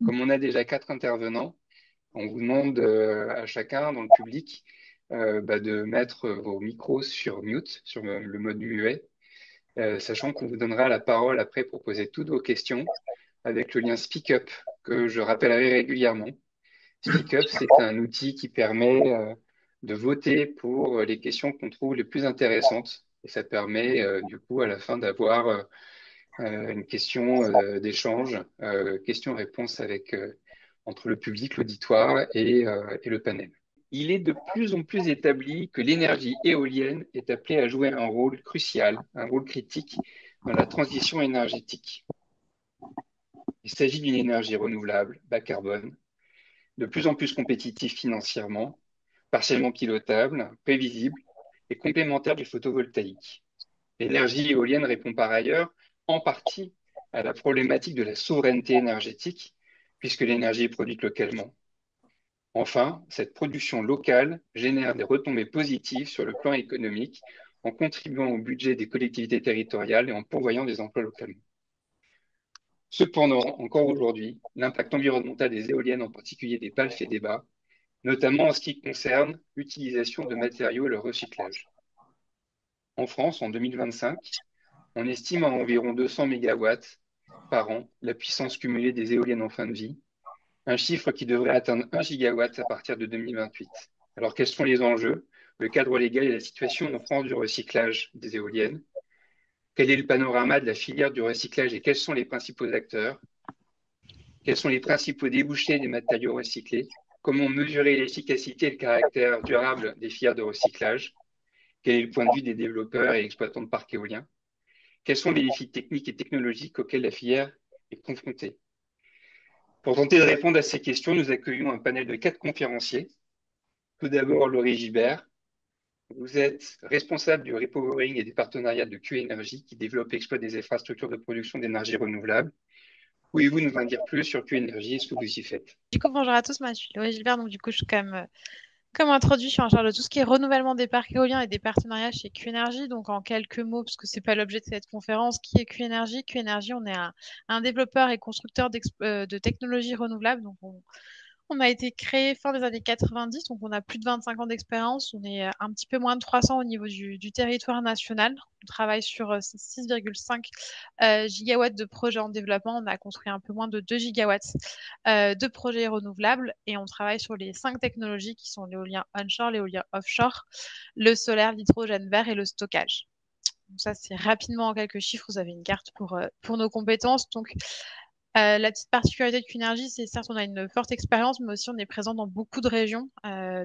Comme on a déjà quatre intervenants, on vous demande à chacun dans le public de mettre vos micros sur mute, sur le mode muet, sachant qu'on vous donnera la parole après pour poser toutes vos questions avec le lien Speak Up que je rappellerai régulièrement. Speak Up, c'est un outil qui permet de voter pour les questions qu'on trouve les plus intéressantes. Et ça permet du coup à la fin d'avoir une question d'échange, question-réponse avec entre le public, l'auditoire et le panel. Il est de plus en plus établi que l'énergie éolienne est appelée à jouer un rôle crucial, un rôle critique dans la transition énergétique. Il s'agit d'une énergie renouvelable, bas carbone, de plus en plus compétitive financièrement, partiellement pilotable, prévisible et complémentaire du photovoltaïque. L'énergie éolienne répond par ailleurs en partie à la problématique de la souveraineté énergétique, puisque l'énergie est produite localement. Enfin, cette production locale génère des retombées positives sur le plan économique en contribuant au budget des collectivités territoriales et en pourvoyant des emplois localement. Cependant, encore aujourd'hui, l'impact environnemental des éoliennes, en particulier des pales, fait débat, notamment en ce qui concerne l'utilisation de matériaux et leur recyclage. En France, en 2025, on estime à environ 200 mégawatts par an la puissance cumulée des éoliennes en fin de vie, un chiffre qui devrait atteindre 1 gigawatt à partir de 2028. Alors, quels sont les enjeux, le cadre légal et la situation en France du recyclage des éoliennes? Quel est le panorama de la filière du recyclage et quels sont les principaux acteurs? Quels sont les principaux débouchés des matériaux recyclés? Comment mesurer l'efficacité et le caractère durable des filières de recyclage? Quel est le point de vue des développeurs et exploitants de parcs éoliens? Quels sont les défis techniques et technologiques auxquels la filière est confrontée? Pour tenter de répondre à ces questions, nous accueillons un panel de quatre conférenciers. Tout d'abord, Laurie Gibert. Vous êtes responsable du repowering et des partenariats de Q Energy qui développe et exploite des infrastructures de production d'énergie renouvelable. Pouvez-vous nous en dire plus sur Q Energy et ce que vous y faites? Du coup, bonjour à tous, moi je suis Laurie Gilbert, donc du coup je suis comme introduit, je suis en charge de tout ce qui est renouvellement des parcs éoliens et des partenariats chez Q Energy. Donc en quelques mots, parce que c'est pas l'objet de cette conférence, qui est Q Energy? Q Energy, on est un développeur et constructeur de technologies renouvelables. Donc on a été créé fin des années 90, donc on a plus de 25 ans d'expérience. On est un petit peu moins de 300 au niveau du territoire national. On travaille sur 6,5 gigawatts de projets en développement. On a construit un peu moins de 2 gigawatts de projets renouvelables et on travaille sur les 5 technologies qui sont l'éolien onshore, l'éolien offshore, le solaire, l'hydrogène vert et le stockage. Donc ça, c'est rapidement en quelques chiffres. Vous avez une carte pour nos compétences. Donc, la petite particularité de Quinergy, c'est certes on a une forte expérience, mais aussi on est présent dans beaucoup de régions,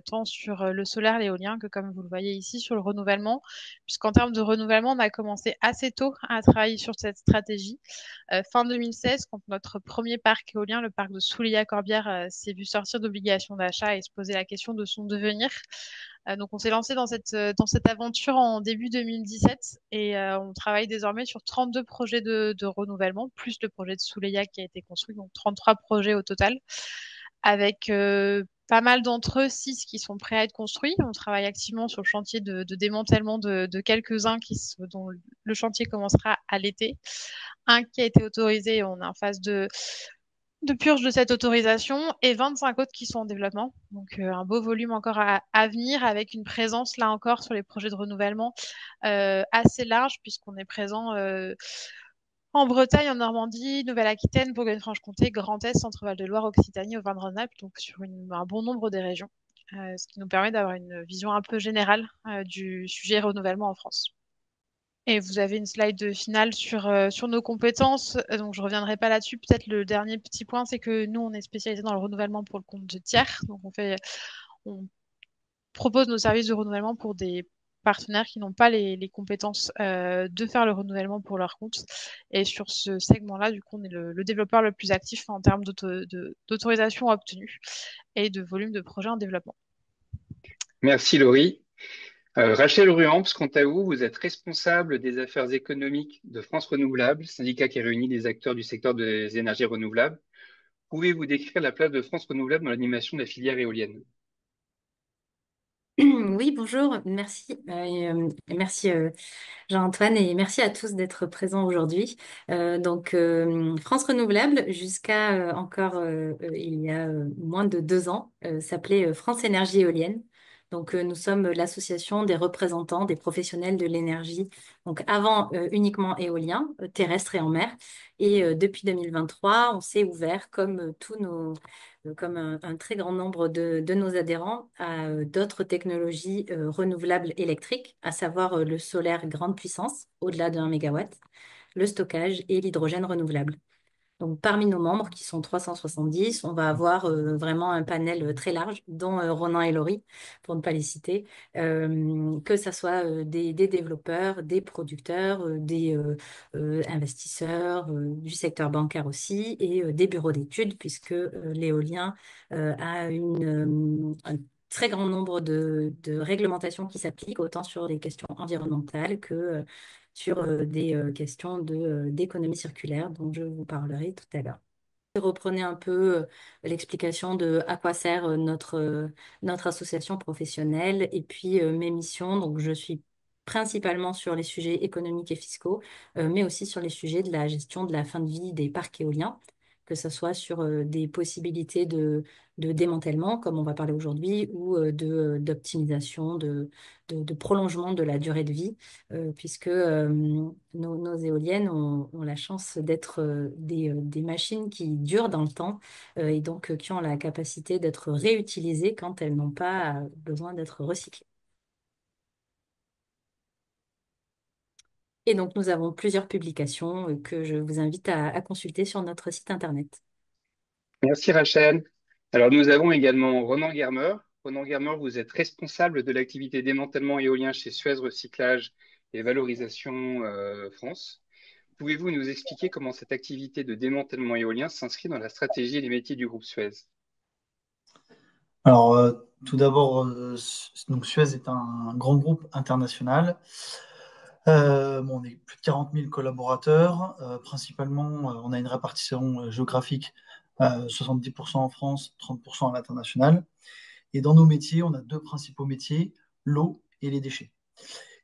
tant sur le solaire, l'éolien, que comme vous le voyez ici, sur le renouvellement. Puisqu'en termes de renouvellement, on a commencé assez tôt à travailler sur cette stratégie. Fin 2016, quand notre premier parc éolien, le parc de Soulillac-Corbière, s'est vu sortir d'obligation d'achat et se poser la question de son devenir. Donc on s'est lancé dans cette aventure en début 2017 et on travaille désormais sur 32 projets de renouvellement, plus le projet de Souleya qui a été construit, donc 33 projets au total, avec pas mal d'entre eux, 6 qui sont prêts à être construits. On travaille activement sur le chantier de démantèlement de quelques-uns dont le chantier commencera à l'été. Un qui a été autorisé, on est en phase de purge de cette autorisation et 25 autres qui sont en développement. Donc un beau volume encore à venir avec une présence là encore sur les projets de renouvellement assez large puisqu'on est présent en Bretagne, en Normandie, Nouvelle-Aquitaine, Bourgogne-Franche-Comté, Grand Est, Centre-Val de Loire, Occitanie, Auvergne-Rhône-Alpes, donc sur un bon nombre des régions, ce qui nous permet d'avoir une vision un peu générale du sujet renouvellement en France. Et vous avez une slide finale sur nos compétences, donc je ne reviendrai pas là-dessus. Peut-être le dernier petit point, c'est que nous, on est spécialisé dans le renouvellement pour le compte de tiers. Donc on propose nos services de renouvellement pour des partenaires qui n'ont pas les compétences de faire le renouvellement pour leur compte. Et sur ce segment-là, du coup, on est le développeur le plus actif en termes d'autorisation obtenue et de volume de projets en développement. Merci Laurie. Rachel Ruamps, quant à vous, vous êtes responsable des affaires économiques de France Renouvelable, syndicat qui réunit les acteurs du secteur des énergies renouvelables. Pouvez-vous décrire la place de France Renouvelable dans l'animation de la filière éolienne? Oui, bonjour, merci. Merci Jean-Antoine et merci à tous d'être présents aujourd'hui. France Renouvelable, jusqu'à encore il y a moins de 2 ans, s'appelait France Énergie Éolienne. Nous sommes l'association des représentants des professionnels de l'énergie. Donc, avant uniquement éolien, terrestre et en mer. Et depuis 2023, on s'est ouvert, comme comme un très grand nombre de nos adhérents, à d'autres technologies renouvelables électriques, à savoir le solaire grande puissance, au-delà de 1 mégawatt, le stockage et l'hydrogène renouvelable. Donc, parmi nos membres, qui sont 370, on va avoir vraiment un panel très large, dont Ronan et Laurie, pour ne pas les citer, que ce soit des développeurs, des producteurs, des investisseurs, du secteur bancaire aussi, et des bureaux d'études, puisque l'éolien a un très grand nombre de réglementations qui s'appliquent, autant sur des questions environnementales que sur des questions d'économie circulaire dont je vous parlerai tout à l'heure. Reprenez un peu l'explication de à quoi sert notre association professionnelle et puis mes missions. Donc, je suis principalement sur les sujets économiques et fiscaux, mais aussi sur les sujets de la gestion de la fin de vie des parcs éoliens, que ce soit sur des possibilités de démantèlement, comme on va parler aujourd'hui, ou d'optimisation, de prolongement de la durée de vie, puisque nos éoliennes ont la chance d'être des machines qui durent dans le temps et donc qui ont la capacité d'être réutilisées quand elles n'ont pas besoin d'être recyclées. Et donc, nous avons plusieurs publications que je vous invite à consulter sur notre site internet. Merci Rachel. Alors nous avons également Ronan Germer. Ronan Germer, vous êtes responsable de l'activité démantèlement éolien chez Suez Recyclage et Valorisation France. Pouvez-vous nous expliquer comment cette activité de démantèlement éolien s'inscrit dans la stratégie et les métiers du groupe Suez? Alors, tout d'abord, donc Suez est un grand groupe international. On est plus de 40 000 collaborateurs. Principalement, on a une répartition géographique, 70% en France, 30% à l'international. Et dans nos métiers, on a deux principaux métiers, l'eau et les déchets.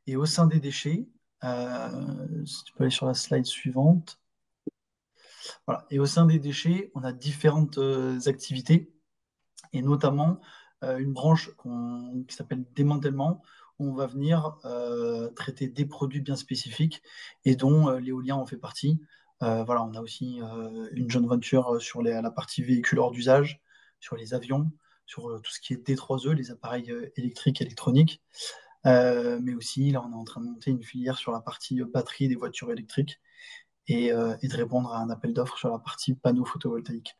Et au sein des déchets, si tu peux aller sur la slide suivante. Voilà. Et au sein des déchets, on a différentes activités et notamment une branche qui s'appelle démantèlement, où on va venir traiter des produits bien spécifiques et dont l'éolien en fait partie. Voilà, on a aussi une joint venture sur la partie véhicule hors d'usage, sur les avions, sur tout ce qui est D3E, les appareils électriques, électroniques. Mais aussi, là, on est en train de monter une filière sur la partie batterie des voitures électriques et de répondre à un appel d'offres sur la partie panneaux photovoltaïques.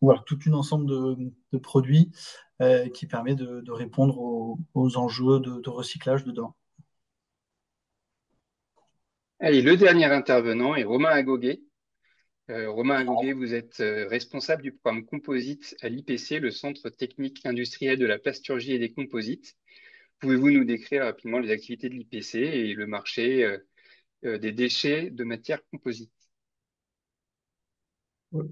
Voilà, tout un ensemble de produits qui permet de répondre aux enjeux de recyclage de demain. Allez, le dernier intervenant est Romain Agoguet. Romain Agoguet, vous êtes responsable du programme composite à l'IPC, le Centre technique industriel de la plasturgie et des composites. Pouvez-vous nous décrire rapidement les activités de l'IPC et le marché des déchets de matières composites?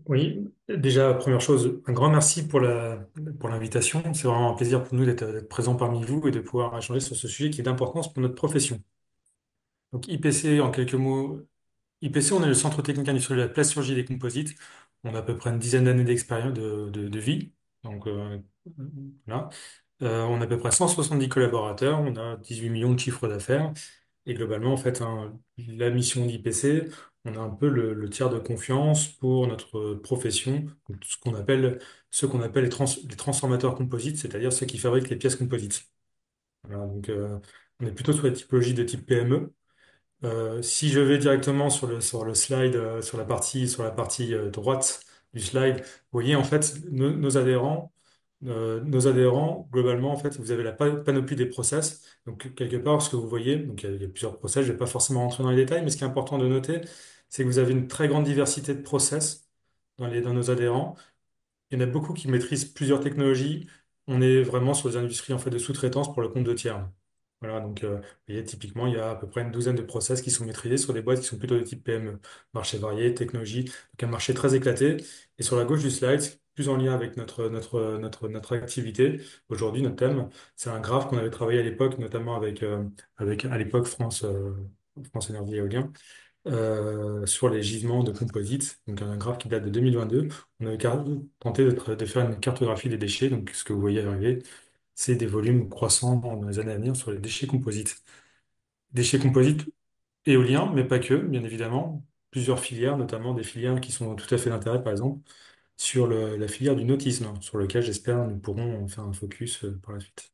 Oui, déjà, première chose, un grand merci pour l'invitation. C'est vraiment un plaisir pour nous d'être présents parmi vous et de pouvoir échanger sur ce sujet qui est d'importance pour notre profession. Donc, IPC, en quelques mots, IPC, on est le Centre technique industriel de la plasturgie et des composites. On a à peu près une dizaine d'années d'expérience de vie. Donc, voilà. On a à peu près 170 collaborateurs, on a 18 millions de chiffres d'affaires. Et globalement, en fait, hein, la mission d'IPC, on a un peu le tiers de confiance pour notre profession, donc ce qu'on appelle les transformateurs composites, c'est-à-dire ceux qui fabriquent les pièces composites. Voilà, donc, on est plutôt sur la typologie de type PME. Si je vais directement sur le slide, sur la partie droite du slide, vous voyez en fait nos adhérents, globalement, en fait, vous avez la panoplie des process. Donc, quelque part, ce que vous voyez, donc il y a plusieurs process, je ne vais pas forcément rentrer dans les détails, mais ce qui est important de noter, c'est que vous avez une très grande diversité de process dans nos adhérents. Il y en a beaucoup qui maîtrisent plusieurs technologies. On est vraiment sur des industries en fait de sous-traitance pour le compte de tiers. Voilà, donc vous voyez, typiquement, il y a à peu près une douzaine de process qui sont maîtrisés sur des boîtes qui sont plutôt de type PME. Marché varié, technologie, donc un marché très éclaté. Et sur la gauche du slide, plus en lien avec notre activité. Aujourd'hui, notre thème, c'est un graphe qu'on avait travaillé à l'époque, notamment avec à l'époque France Énergie Éolien, sur les gisements de composites, donc un graphe qui date de 2022. On avait tenté de faire une cartographie des déchets, donc ce que vous voyez arriver, c'est des volumes croissants dans les années à venir sur les déchets composites. Déchets composites éoliens, mais pas que, bien évidemment. Plusieurs filières, notamment des filières qui sont tout à fait d'intérêt, par exemple, sur la filière du nautisme, sur lequel j'espère nous pourrons faire un focus par la suite.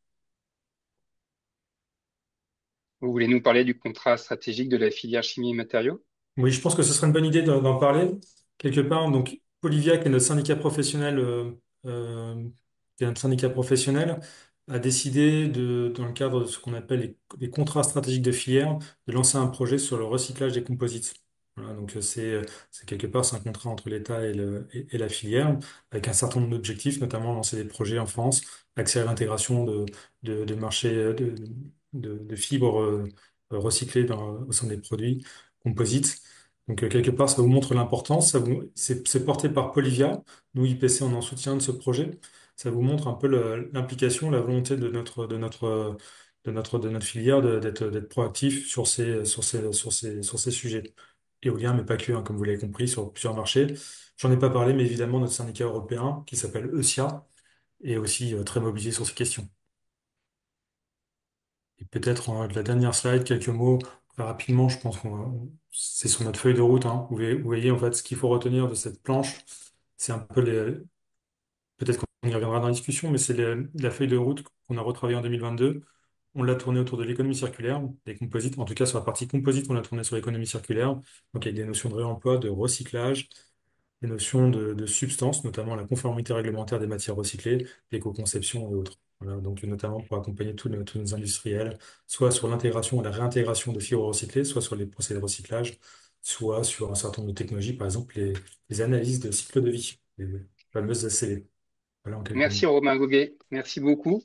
Vous voulez nous parler du contrat stratégique de la filière chimie et matériaux? Oui, je pense que ce serait une bonne idée d'en parler quelque part. Donc, Polivia, qui est notre syndicat professionnel, qui est notre syndicat professionnel, a décidé dans le cadre de ce qu'on appelle les contrats stratégiques de filière, de lancer un projet sur le recyclage des composites. Voilà, donc c'est quelque part c'est un contrat entre l'État et la filière, avec un certain nombre d'objectifs, notamment lancer des projets en France, accélérer l'intégration de marchés de fibres recyclées au sein des produits composite. Donc, quelque part, ça vous montre l'importance. C'est porté par Polivia. Nous, IPC, on est en soutien de ce projet. Ça vous montre un peu l'implication, la volonté de notre filière d'être proactif sur ces sujets. Éolien, mais pas que, hein, comme vous l'avez compris, sur plusieurs marchés. J'en ai pas parlé, mais évidemment, notre syndicat européen, qui s'appelle ESIA, est aussi très mobilisé sur ces questions. Et peut-être la dernière slide, quelques mots très rapidement, je pense c'est sur notre feuille de route, hein. Vous voyez en fait ce qu'il faut retenir de cette planche. C'est un peu peut-être qu'on y reviendra dans la discussion, mais c'est la feuille de route qu'on a retravaillée en 2022. On l'a tournée autour de l'économie circulaire, des composites. En tout cas, sur la partie composite, on l'a tournée sur l'économie circulaire. Donc, avec des notions de réemploi, de recyclage, des notions de substance, notamment la conformité réglementaire des matières recyclées, l'éco-conception et autres. Voilà, donc notamment pour accompagner tous nos industriels, soit sur l'intégration et la réintégration de fibres recyclées, soit sur les procédés de recyclage, soit sur un certain nombre de technologies, par exemple les analyses de cycle de vie, les fameuses ACV. Voilà en quelques mots. Merci Romain Goguet, merci beaucoup.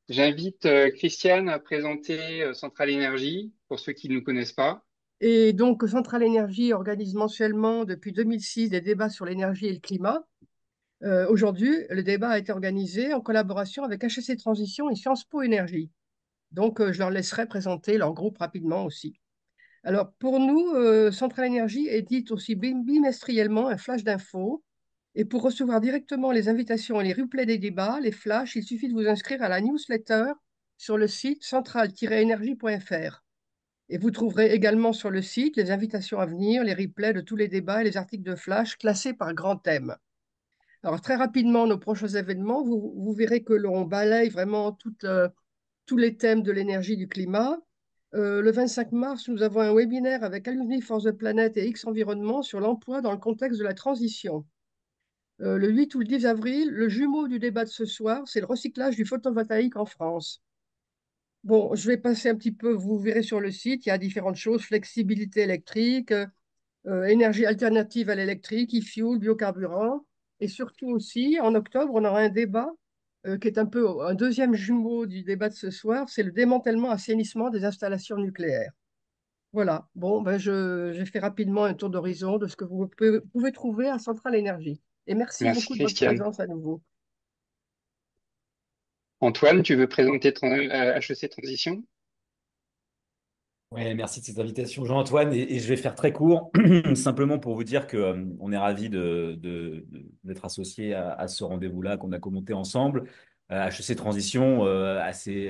J'invite Christiane à présenter Centrale Énergie, pour ceux qui ne nous connaissent pas. Et donc, Centrale Énergie organise mensuellement depuis 2006 des débats sur l'énergie et le climat. Aujourd'hui, le débat a été organisé en collaboration avec HEC Transition et Sciences Po Énergie. Donc, je leur laisserai présenter leur groupe rapidement aussi. Alors, pour nous, Centrale Énergie édite aussi bimestriellement un flash d'infos. Et pour recevoir directement les invitations et les replays des débats, les flashs, il suffit de vous inscrire à la newsletter sur le site centrale-énergie.fr. Et vous trouverez également sur le site les invitations à venir, les replays de tous les débats et les articles de flash classés par grand thème. Alors, très rapidement, nos prochains événements, vous verrez que l'on balaye vraiment tous les thèmes de l'énergie, du climat. Le 25 mars, nous avons un webinaire avec Alumni for the Planet et X Environnement sur l'emploi dans le contexte de la transition. Le 8 ou le 10 avril, le jumeau du débat de ce soir, c'est le recyclage du photovoltaïque en France. Bon, je vais passer un petit peu, vous verrez sur le site, il y a différentes choses, flexibilité électrique, énergie alternative à l'électrique, e-fuel, biocarburant. Et surtout aussi, en octobre, on aura un débat qui est un peu un deuxième jumeau du débat de ce soir, c'est le démantèlement assainissement des installations nucléaires. Voilà, bon, ben j'ai fait rapidement un tour d'horizon de ce que vous pouvez trouver à Centrale Énergie. Et merci Merci beaucoup de votre Christiane. présence à nouveau. Antoine, tu veux présenter HEC Transition? Ouais, merci de cette invitation, Jean-Antoine. Et je vais faire très court, simplement pour vous dire que on est ravis d'être associés à ce rendez-vous-là qu'on a commenté ensemble. HEC Transition, assez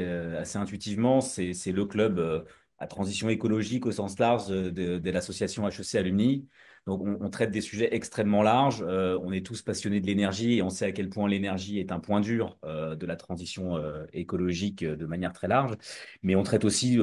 intuitivement, c'est le club à transition écologique au sens large de l'association HEC Alumni. Donc, on traite des sujets extrêmement larges. On est tous passionnés de l'énergie et on sait à quel point l'énergie est un point dur de la transition écologique de manière très large. Mais on traite aussi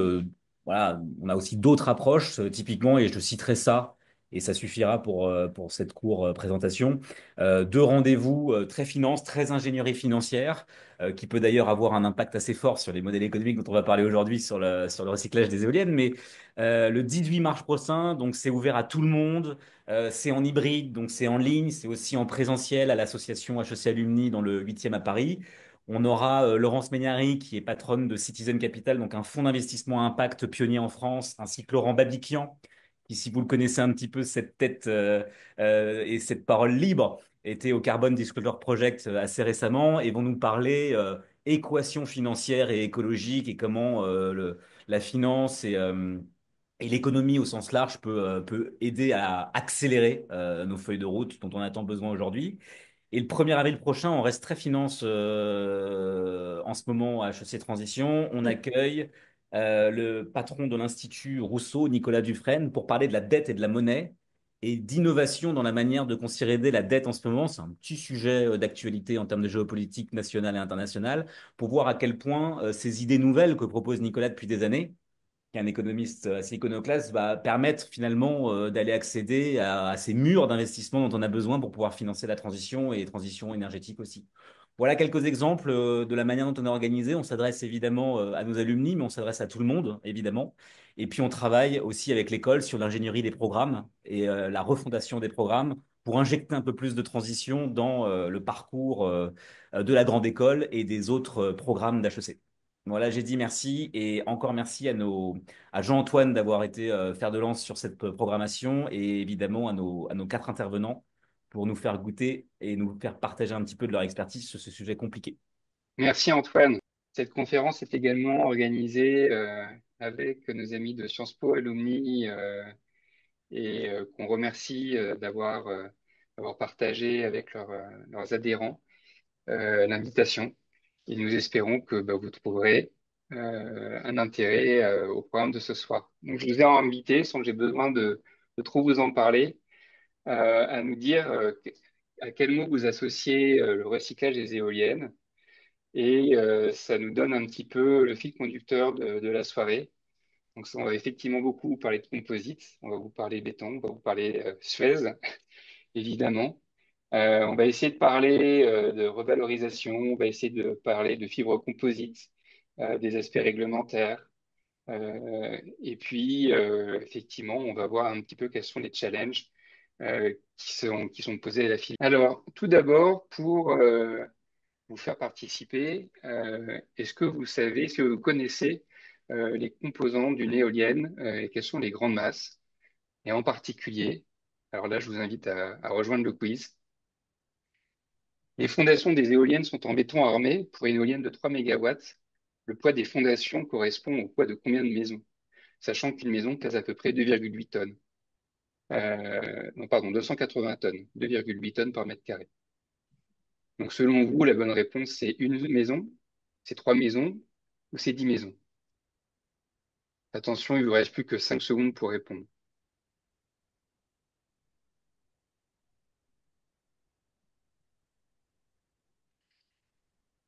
voilà, on a aussi d'autres approches, typiquement, et je citerai ça, et ça suffira pour cette courte présentation. Deux rendez-vous très finance, très ingénierie financière, qui peut d'ailleurs avoir un impact assez fort sur les modèles économiques dont on va parler aujourd'hui sur le recyclage des éoliennes. Mais le 18 mars prochain, donc c'est ouvert à tout le monde. C'est en hybride, donc c'est en ligne, c'est aussi en présentiel à l'association HEC Alumni dans le 8e à Paris. On aura Laurence Ménari, qui est patronne de Citizen Capital, donc un fonds d'investissement à impact pionnier en France, ainsi que Laurent Babiquian, qui, si vous le connaissez un petit peu, cette tête et cette parole libre, était au Carbon Disclosure Project assez récemment et vont nous parler équation financière et écologique et comment la finance et l'économie au sens large peut aider à accélérer nos feuilles de route dont on a tant besoin aujourd'hui. Et le 1er avril prochain, on reste très finance en ce moment à HEC Transition. On accueille le patron de l'Institut Rousseau, Nicolas Dufresne, pour parler de la dette et de la monnaie et d'innovation dans la manière de considérer la dette en ce moment. C'est un petit sujet d'actualité en termes de géopolitique nationale et internationale, pour voir à quel point ces idées nouvelles que propose Nicolas depuis des années, qui est un économiste assez iconoclaste, va permettre finalement d'aller accéder à ces murs d'investissement dont on a besoin pour pouvoir financer la transition et transition énergétique aussi. Voilà quelques exemples de la manière dont on est organisé. On s'adresse évidemment à nos alumni, mais on s'adresse à tout le monde, évidemment. Et puis on travaille aussi avec l'école sur l'ingénierie des programmes et la refondation des programmes pour injecter un peu plus de transition dans le parcours de la grande école et des autres programmes d'HEC. Voilà, j'ai dit merci et encore merci à Jean-Antoine d'avoir été fer de lance sur cette programmation et évidemment à nos 4 intervenants pour nous faire goûter et nous faire partager un petit peu de leur expertise sur ce sujet compliqué. Merci Antoine. Cette conférence est également organisée avec nos amis de Sciences Po Alumni et qu'on remercie d'avoir partagé avec leurs adhérents l'invitation. Et nous espérons que vous trouverez un intérêt au programme de ce soir. Donc, je vous ai invité, sans que j'ai besoin de trop vous en parler, à nous dire à quel mot vous associez le recyclage des éoliennes. Et ça nous donne un petit peu le fil conducteur de la soirée. Donc, on va effectivement beaucoup vous parler de composite, on va vous parler béton, on va vous parler Suez, évidemment. On va essayer de parler de revalorisation, on va essayer de parler de fibres composites, des aspects réglementaires. Et puis, effectivement, on va voir un petit peu quels sont les challenges qui sont posés à la filière. Alors, tout d'abord, pour vous faire participer, est-ce que vous connaissez les composants d'une éolienne et quelles sont les grandes masses? Et en particulier, alors là, je vous invite à rejoindre le quiz. Les fondations des éoliennes sont en béton armé. Pour une éolienne de 3 mégawatts, le poids des fondations correspond au poids de combien de maisons? Sachant qu'une maison pèse à peu près 2,8 tonnes. Non, pardon, 280 tonnes, 2,8 tonnes par mètre carré. Donc, selon vous, la bonne réponse, c'est une maison, c'est 3 maisons ou c'est 10 maisons? Attention, il ne vous reste plus que 5 secondes pour répondre.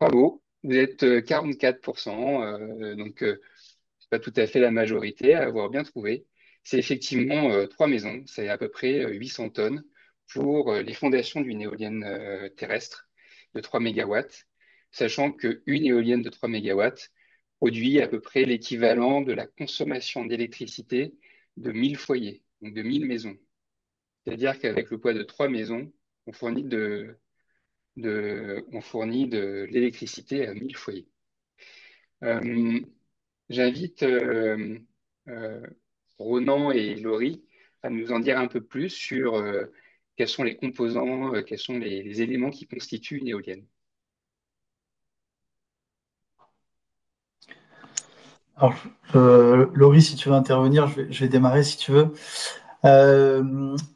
Bravo, vous êtes 44%, donc c'est pas tout à fait la majorité à avoir bien trouvé. C'est effectivement 3 maisons, c'est à peu près 800 tonnes pour les fondations d'une éolienne terrestre de 3 mégawatts, sachant qu'une éolienne de 3 mégawatts produit à peu près l'équivalent de la consommation d'électricité de 1000 foyers, donc de 1000 maisons. C'est-à-dire qu'avec le poids de 3 maisons, on fournit on fournit de l'électricité à 1000 foyers. Euh, J'invite euh, Ronan et Laurie à nous en dire un peu plus sur quels sont les composants, quels sont les éléments qui constituent une éolienne. Alors, Laurie, si tu veux intervenir, je vais démarrer si tu veux.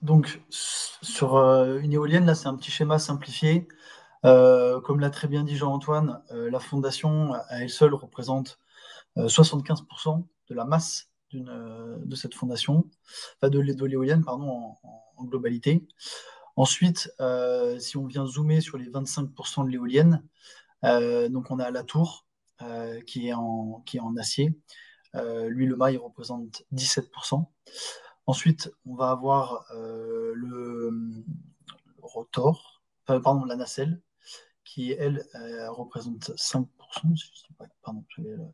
Donc, sur une éolienne, là, c'est un petit schéma simplifié. Comme l'a très bien dit Jean-Antoine, la fondation à elle seule représente 75% de la masse de cette fondation, enfin de l'éolienne, pardon, en globalité. Ensuite, si on vient zoomer sur les 25% de l'éolienne, donc on a la tour qui est en acier. Lui, le mât, il représente 17%. Ensuite, on va avoir le rotor, pardon, la nacelle, qui, elle, représente 5%. Pardon, j'avais la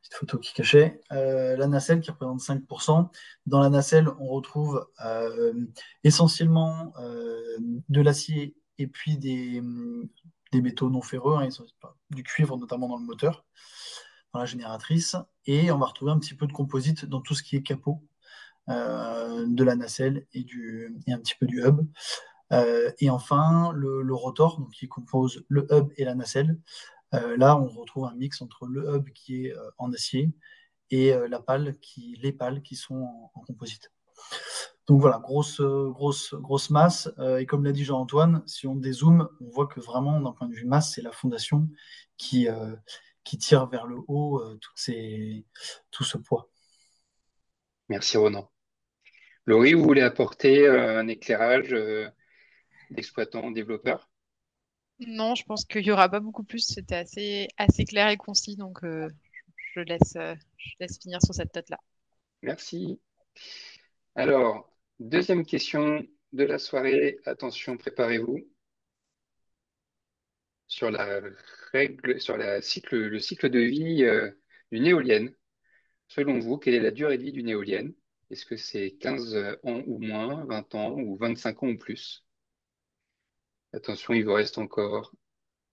petite photo qui cachait. La nacelle qui représente 5%. Dans la nacelle, on retrouve essentiellement de l'acier et puis des métaux non ferreux, hein, du cuivre notamment dans le moteur, dans la génératrice. Et on va retrouver un petit peu de composite dans tout ce qui est capot. de la nacelle et un petit peu du hub. Et enfin, le rotor, donc, qui compose le hub et la nacelle. Là, on retrouve un mix entre le hub qui est en acier et les pales qui sont en composite. Donc voilà, grosse masse. Et comme l'a dit Jean-Antoine, si on dézoome, on voit que vraiment, d'un point de vue masse, c'est la fondation qui, euh, qui tire vers le haut tout ce poids. Merci Ronan. Laurie, vous voulez apporter un éclairage d'exploitant, développeur? Non, je pense qu'il y aura pas beaucoup plus. C'était assez clair et concis, donc je laisse finir sur cette note-là. Merci. Alors, deuxième question de la soirée. Attention, préparez-vous. Sur la le cycle de vie d'une éolienne. Selon vous, quelle est la durée de vie d'une éolienne? Est-ce que c'est 15 ans ou moins, 20 ans ou 25 ans ou plus? Attention, il vous reste encore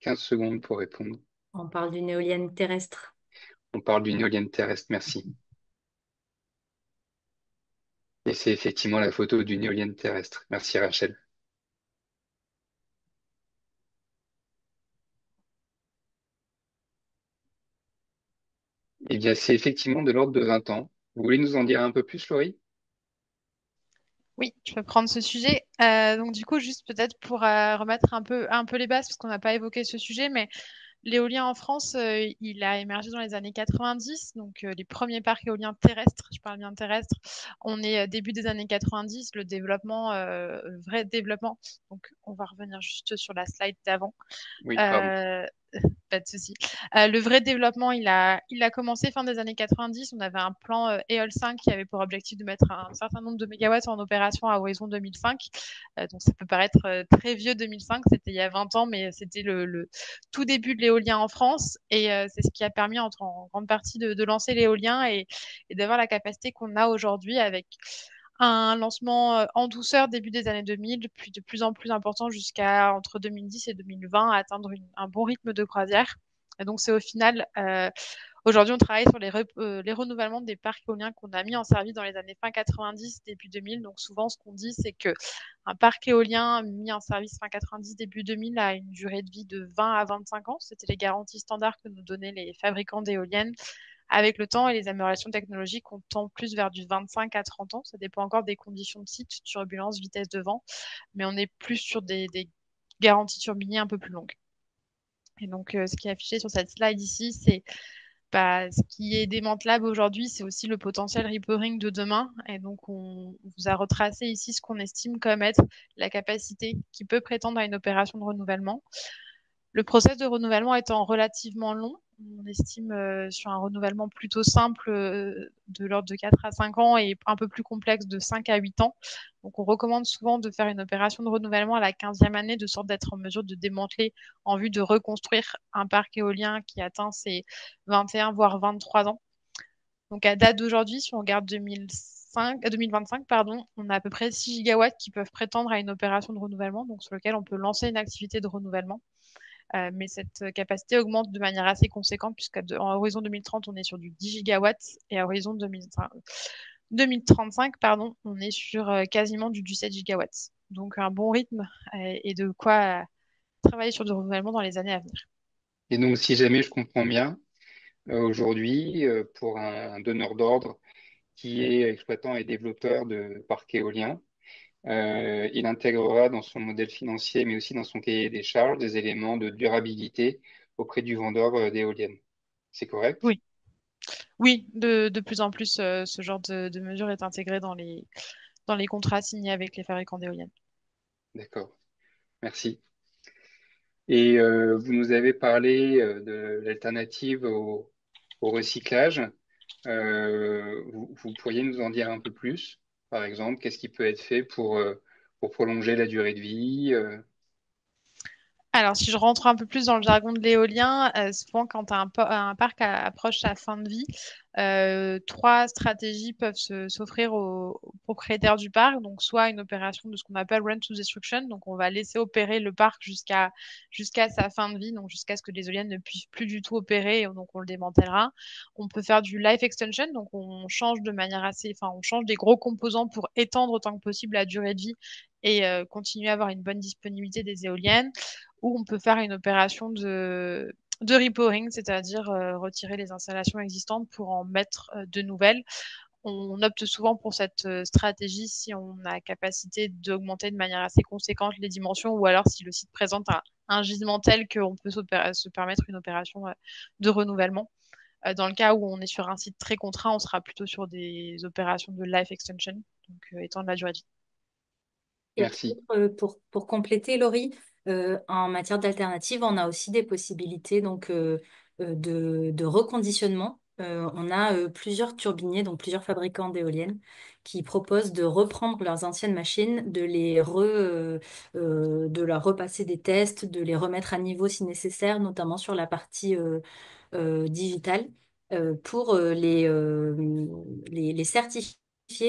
15 secondes pour répondre. On parle d'une éolienne terrestre. On parle d'une éolienne terrestre, merci. Et c'est effectivement la photo d'une éolienne terrestre. Merci Rachel. Eh bien, c'est effectivement de l'ordre de 20 ans. Vous voulez nous en dire un peu plus, Laurie? Oui, je peux prendre ce sujet. Donc du coup, juste peut-être pour remettre un peu les bases, parce qu'on n'a pas évoqué ce sujet, mais l'éolien en France, il a émergé dans les années 90, donc les premiers parcs éoliens terrestres, je parle bien terrestres, on est début des années 90, le vrai développement, donc on va revenir juste sur la slide d'avant. Oui, pardon. Euh, Pas de souci. Le vrai développement, il a commencé fin des années 90. On avait un plan EOL 5 qui avait pour objectif de mettre un certain nombre de mégawatts en opération à horizon 2005. Donc ça peut paraître très vieux 2005, c'était il y a 20 ans, mais c'était le tout début de l'éolien en France. Et c'est ce qui a permis en grande partie de lancer l'éolien et d'avoir la capacité qu'on a aujourd'hui avec un lancement en douceur début des années 2000, puis de plus en plus important jusqu'à entre 2010 et 2020, à atteindre un bon rythme de croisière. Et donc c'est au final, aujourd'hui on travaille sur les renouvellements des parcs éoliens qu'on a mis en service dans les années fin 90, début 2000. Donc souvent ce qu'on dit c'est que un parc éolien mis en service fin 90, début 2000 a une durée de vie de 20 à 25 ans. C'était les garanties standards que nous donnaient les fabricants d'éoliennes. Avec le temps et les améliorations technologiques, on tend plus vers du 25 à 30 ans. Ça dépend encore des conditions de site, turbulence, vitesse de vent, mais on est plus sur des garanties turbiniers un peu plus longues. Et donc, ce qui est affiché sur cette slide ici, c'est ce qui est démantelable aujourd'hui, c'est aussi le potentiel repowering de demain. Et donc, on vous a retracé ici ce qu'on estime comme être la capacité qui peut prétendre à une opération de renouvellement. Le process de renouvellement étant relativement long, on estime sur un renouvellement plutôt simple de l'ordre de 4 à 5 ans et un peu plus complexe de 5 à 8 ans. Donc on recommande souvent de faire une opération de renouvellement à la 15e année, de sorte d'être en mesure de démanteler en vue de reconstruire un parc éolien qui atteint ses 21 voire 23 ans. Donc à date d'aujourd'hui, si on regarde 2025, pardon, on a à peu près 6 gigawatts qui peuvent prétendre à une opération de renouvellement, donc sur lequel on peut lancer une activité de renouvellement. Mais cette capacité augmente de manière assez conséquente, puisqu'en horizon 2030, on est sur du 10 gigawatts et à horizon 2035, pardon, on est sur quasiment du 17 gigawatts. Donc un bon rythme et de quoi travailler sur du renouvellement dans les années à venir. Et donc, si jamais je comprends bien, aujourd'hui, pour un donneur d'ordre qui est exploitant et développeur de parcs éoliens, il intégrera dans son modèle financier, mais aussi dans son cahier des charges, des éléments de durabilité auprès du vendeur d'éoliennes. C'est correct? Oui, oui, de plus en plus, ce genre de mesure est intégré dans les contrats signés avec les fabricants d'éoliennes. D'accord, merci. Et vous nous avez parlé de l'alternative au recyclage. Vous pourriez nous en dire un peu plus? Par exemple, qu'est-ce qui peut être fait pour prolonger la durée de vie? Alors, si je rentre un peu plus dans le jargon de l'éolien, souvent quand un parc approche sa fin de vie, trois stratégies peuvent s'offrir aux propriétaires du parc. Donc, soit une opération de ce qu'on appelle run to destruction, donc on va laisser opérer le parc jusqu'à sa fin de vie, donc jusqu'à ce que les éoliennes ne puissent plus du tout opérer, et donc on le démantèlera. On peut faire du life extension, donc on change de manière on change des gros composants pour étendre autant que possible la durée de vie et continuer à avoir une bonne disponibilité des éoliennes, ou on peut faire une opération de repowering, c'est-à-dire retirer les installations existantes pour en mettre de nouvelles. On opte souvent pour cette stratégie si on a capacité d'augmenter de manière assez conséquente les dimensions, ou alors si le site présente un gisement tel qu'on peut se permettre une opération de renouvellement. Dans le cas où on est sur un site très contraint, on sera plutôt sur des opérations de life extension, donc étendre la durée de vie. Et Merci. pour compléter, Laurie, en matière d'alternatives, on a aussi des possibilités de reconditionnement. On a plusieurs turbiniers, donc plusieurs fabricants d'éoliennes, qui proposent de reprendre leurs anciennes machines, de leur repasser des tests, de les remettre à niveau si nécessaire, notamment sur la partie digitale, pour les certifier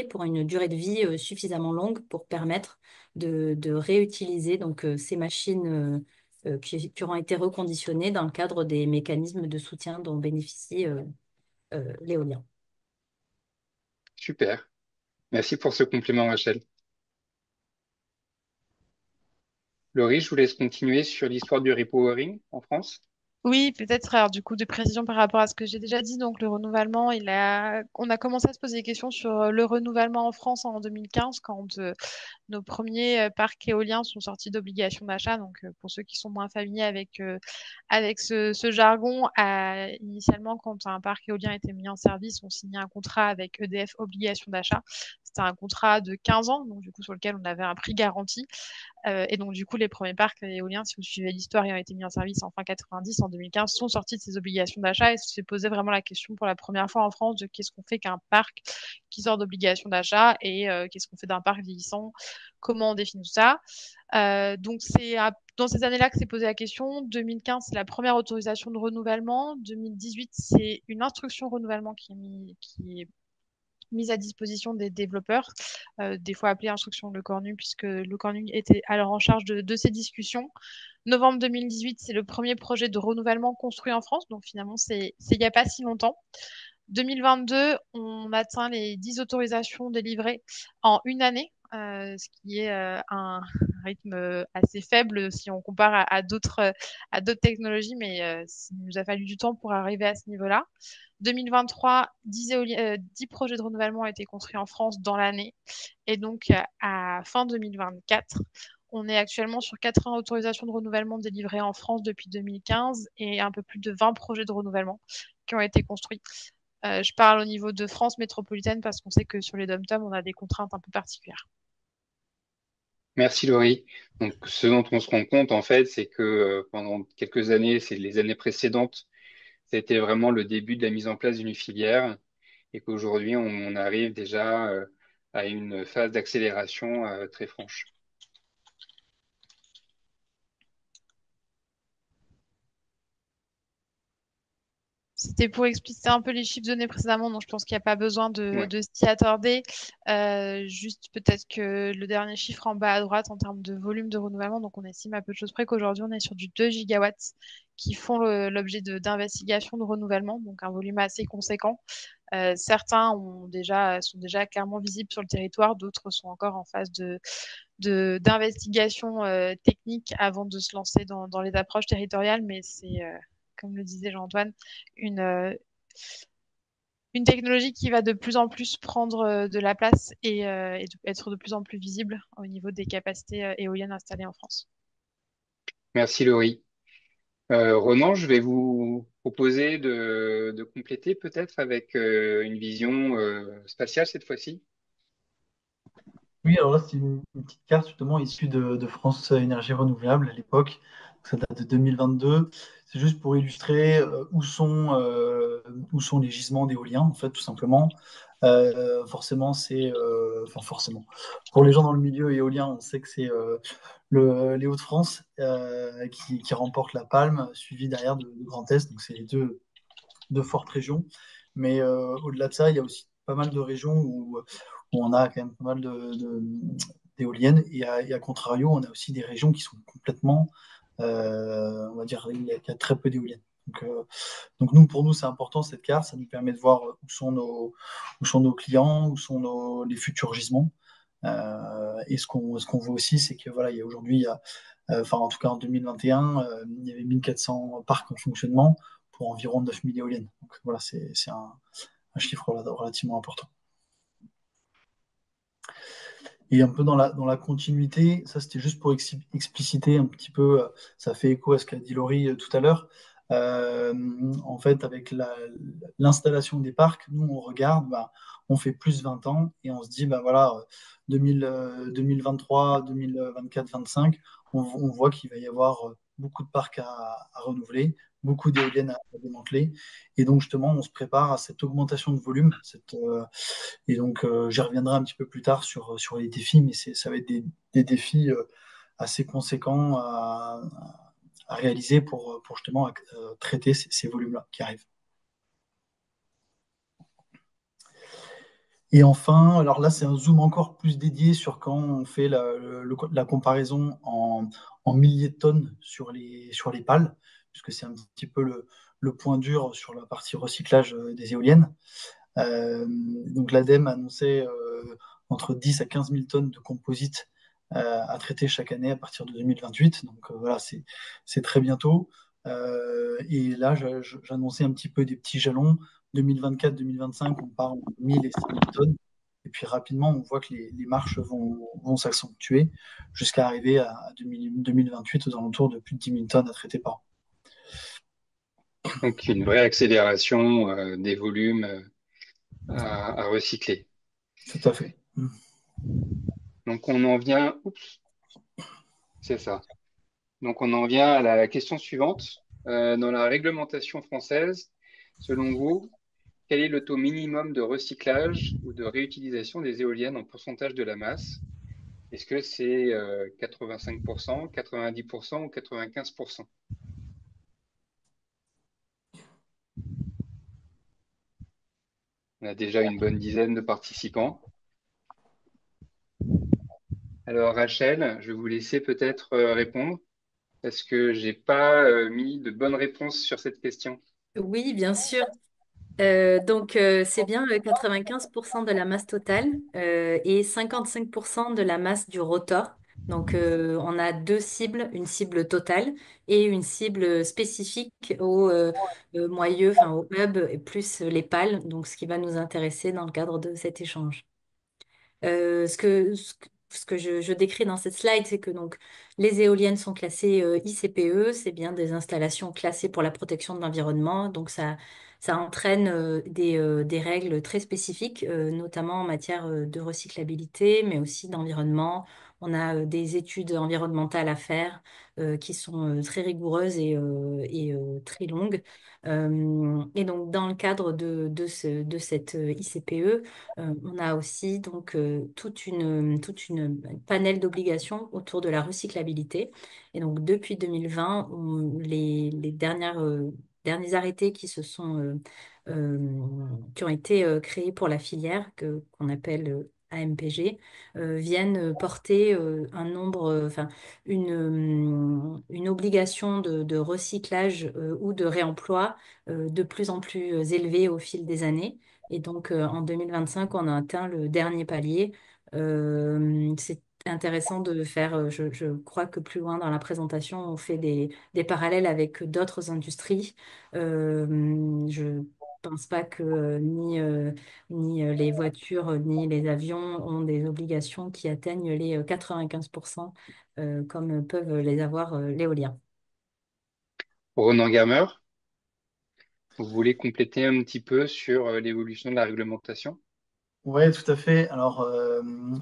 pour une durée de vie suffisamment longue pour permettre de réutiliser ces machines qui auront été reconditionnées dans le cadre des mécanismes de soutien dont bénéficie l'éolien. Super. Merci pour ce complément, Rachel. Laurie, je vous laisse continuer sur l'histoire du repowering en France. Oui, peut-être, alors du coup, de précision par rapport à ce que j'ai déjà dit. Donc, le renouvellement, on a commencé à se poser des questions sur le renouvellement en France en 2015, quand nos premiers parcs éoliens sont sortis d'obligations d'achat. Donc, pour ceux qui sont moins familiers avec ce jargon, initialement, quand un parc éolien était mis en service, on signait un contrat avec EDF obligation d'achat. C'était un contrat de 15 ans, donc du coup, sur lequel on avait un prix garanti. Et donc, du coup, les premiers parcs éoliens, si vous suivez l'histoire, ayant été mis en service en fin 90, en 2015, sont sortis de ces obligations d'achat, et se posait vraiment la question pour la première fois en France de qu'est-ce qu'on fait qu'un parc qui sort d'obligations d'achat, et qu'est-ce qu'on fait d'un parc vieillissant, comment on définit tout ça. Donc, dans ces années-là que s'est posée la question. 2015, c'est la première autorisation de renouvellement. 2018, c'est une instruction renouvellement qui est mise à disposition des développeurs, des fois appelée instruction Le Cornu, puisque Le Cornu était alors en charge de ces discussions. Novembre 2018, c'est le premier projet de renouvellement construit en France, donc finalement, c'est il n'y a pas si longtemps. 2022, on atteint les 10 autorisations délivrées en une année, ce qui est un rythme assez faible si on compare à d'autres technologies, mais il nous a fallu du temps pour arriver à ce niveau-là. 2023, 10 projets de renouvellement ont été construits en France dans l'année. Et donc, à fin 2024, on est actuellement sur 80 autorisations de renouvellement délivrées en France depuis 2015, et un peu plus de 20 projets de renouvellement qui ont été construits. Je parle au niveau de France métropolitaine parce qu'on sait que sur les dom-toms, on a des contraintes un peu particulières. Merci, Laurie. Donc, ce dont on se rend compte, en fait, c'est que pendant quelques années, c'est les années précédentes, c'était vraiment le début de la mise en place d'une filière, et qu'aujourd'hui, on arrive déjà à une phase d'accélération très franche. C'était pour expliquer un peu les chiffres donnés précédemment, donc je pense qu'il n'y a pas besoin Ouais. de s'y attarder. Juste peut-être que le dernier chiffre en bas à droite en termes de volume de renouvellement, donc on estime à peu de choses près qu'aujourd'hui on est sur du 2 gigawatts qui font l'objet d'investigations de renouvellement, donc un volume assez conséquent. Certains sont déjà clairement visibles sur le territoire, d'autres sont encore en phase d'investigation technique avant de se lancer dans les approches territoriales, mais c'est, comme le disait Jean-Antoine, une technologie qui va de plus en plus prendre de la place et être de plus en plus visible au niveau des capacités éoliennes installées en France. Merci, Laurie. Ronan, je vais vous proposer de compléter peut-être avec une vision spatiale cette fois-ci. Oui, alors là, c'est une petite carte justement issue de France Énergie Renouvelable à l'époque. Ça date de 2022. C'est juste pour illustrer où sont les gisements d'éolien, en fait, tout simplement. Forcément, enfin, forcément. Pour les gens dans le milieu éolien, on sait que c'est les Hauts-de-France qui remportent la palme, suivi derrière de Grand Est. Donc, c'est les deux fortes régions. Mais au-delà de ça, il y a aussi pas mal de régions où on a quand même pas mal d'éoliennes. Et à contrario, on a aussi des régions qui sont complètement, on va dire, il y a très peu d'éoliennes. Donc nous, pour nous, c'est important cette carte. Ça nous permet de voir où sont nos clients, où sont les futurs gisements. Et ce qu'on voit aussi, c'est que voilà, aujourd'hui, enfin en tout cas en 2021, il y avait 1400 parcs en fonctionnement pour environ 9000 éoliennes. Donc voilà, c'est un chiffre relativement important. Et un peu dans la continuité, ça c'était juste pour expliciter un petit peu, ça fait écho à ce qu'a dit Laurie tout à l'heure. En fait, avec l'installation des parcs, nous on regarde, bah, on fait plus 20 ans et on se dit, bah voilà, 2023, 2024, 25, on voit qu'il va y avoir beaucoup de parcs à renouveler, beaucoup d'éoliennes à démanteler. Et donc justement, on se prépare à cette augmentation de volume, et donc, j'y reviendrai un petit peu plus tard sur les défis, mais ça va être des défis assez conséquents à réaliser pour justement traiter ces volumes-là qui arrivent. Et enfin, alors là, c'est un zoom encore plus dédié sur quand on fait la comparaison en milliers de tonnes sur les pales, puisque c'est un petit peu le point dur sur la partie recyclage des éoliennes. Donc l'ADEME annonçait entre 10 à 15 000 tonnes de composites à traiter chaque année à partir de 2028. Donc voilà, c'est très bientôt. Et là, j'annonçais un petit peu des petits jalons. 2024-2025, on part entre 1000 et 5000 tonnes. Et puis rapidement, on voit que les marches vont s'accentuer jusqu'à arriver à 2028 aux alentours de plus de 10 000 tonnes à traiter par an. Donc une vraie accélération des volumes à recycler. Tout à fait. Donc on en vient, oups, c'est ça. Donc on en vient à la question suivante. Dans la réglementation française, selon vous, quel est le taux minimum de recyclage ou de réutilisation des éoliennes en pourcentage de la masse? Est-ce que c'est 85%, 90% ou 95%? On a déjà une bonne dizaine de participants. Alors Rachel, je vais vous laisser peut-être répondre parce que j'ai pas mis de bonnes réponses sur cette question. Oui, bien sûr. C'est bien 95% de la masse totale et 55% de la masse du rotor. Donc, on a deux cibles, une cible totale et une cible spécifique au moyeu, enfin au hub, et plus les pales, donc ce qui va nous intéresser dans le cadre de cet échange. Ce que je décris dans cette slide, c'est que donc les éoliennes sont classées ICPE, c'est bien des installations classées pour la protection de l'environnement. Donc ça entraîne des règles très spécifiques, notamment en matière de recyclabilité, mais aussi d'environnement. On a des études environnementales à faire qui sont très rigoureuses et très longues. Et donc dans le cadre de cette ICPE, on a aussi donc toute une panel d'obligations autour de la recyclabilité. Et donc depuis 2020, les derniers arrêtés qui ont été créés pour la filière qu'on appelle AMPG viennent porter un nombre, enfin une obligation de recyclage ou de réemploi de plus en plus élevée au fil des années. Et donc, en 2025, on a atteint le dernier palier. C'est intéressant de faire, je crois que plus loin dans la présentation, on fait des parallèles avec d'autres industries. Je pense pas que ni les voitures ni les avions ont des obligations qui atteignent les 95% comme peuvent les avoir l'éolien. Ronan Gamer, vous voulez compléter un petit peu sur l'évolution de la réglementation? Oui, tout à fait. Alors,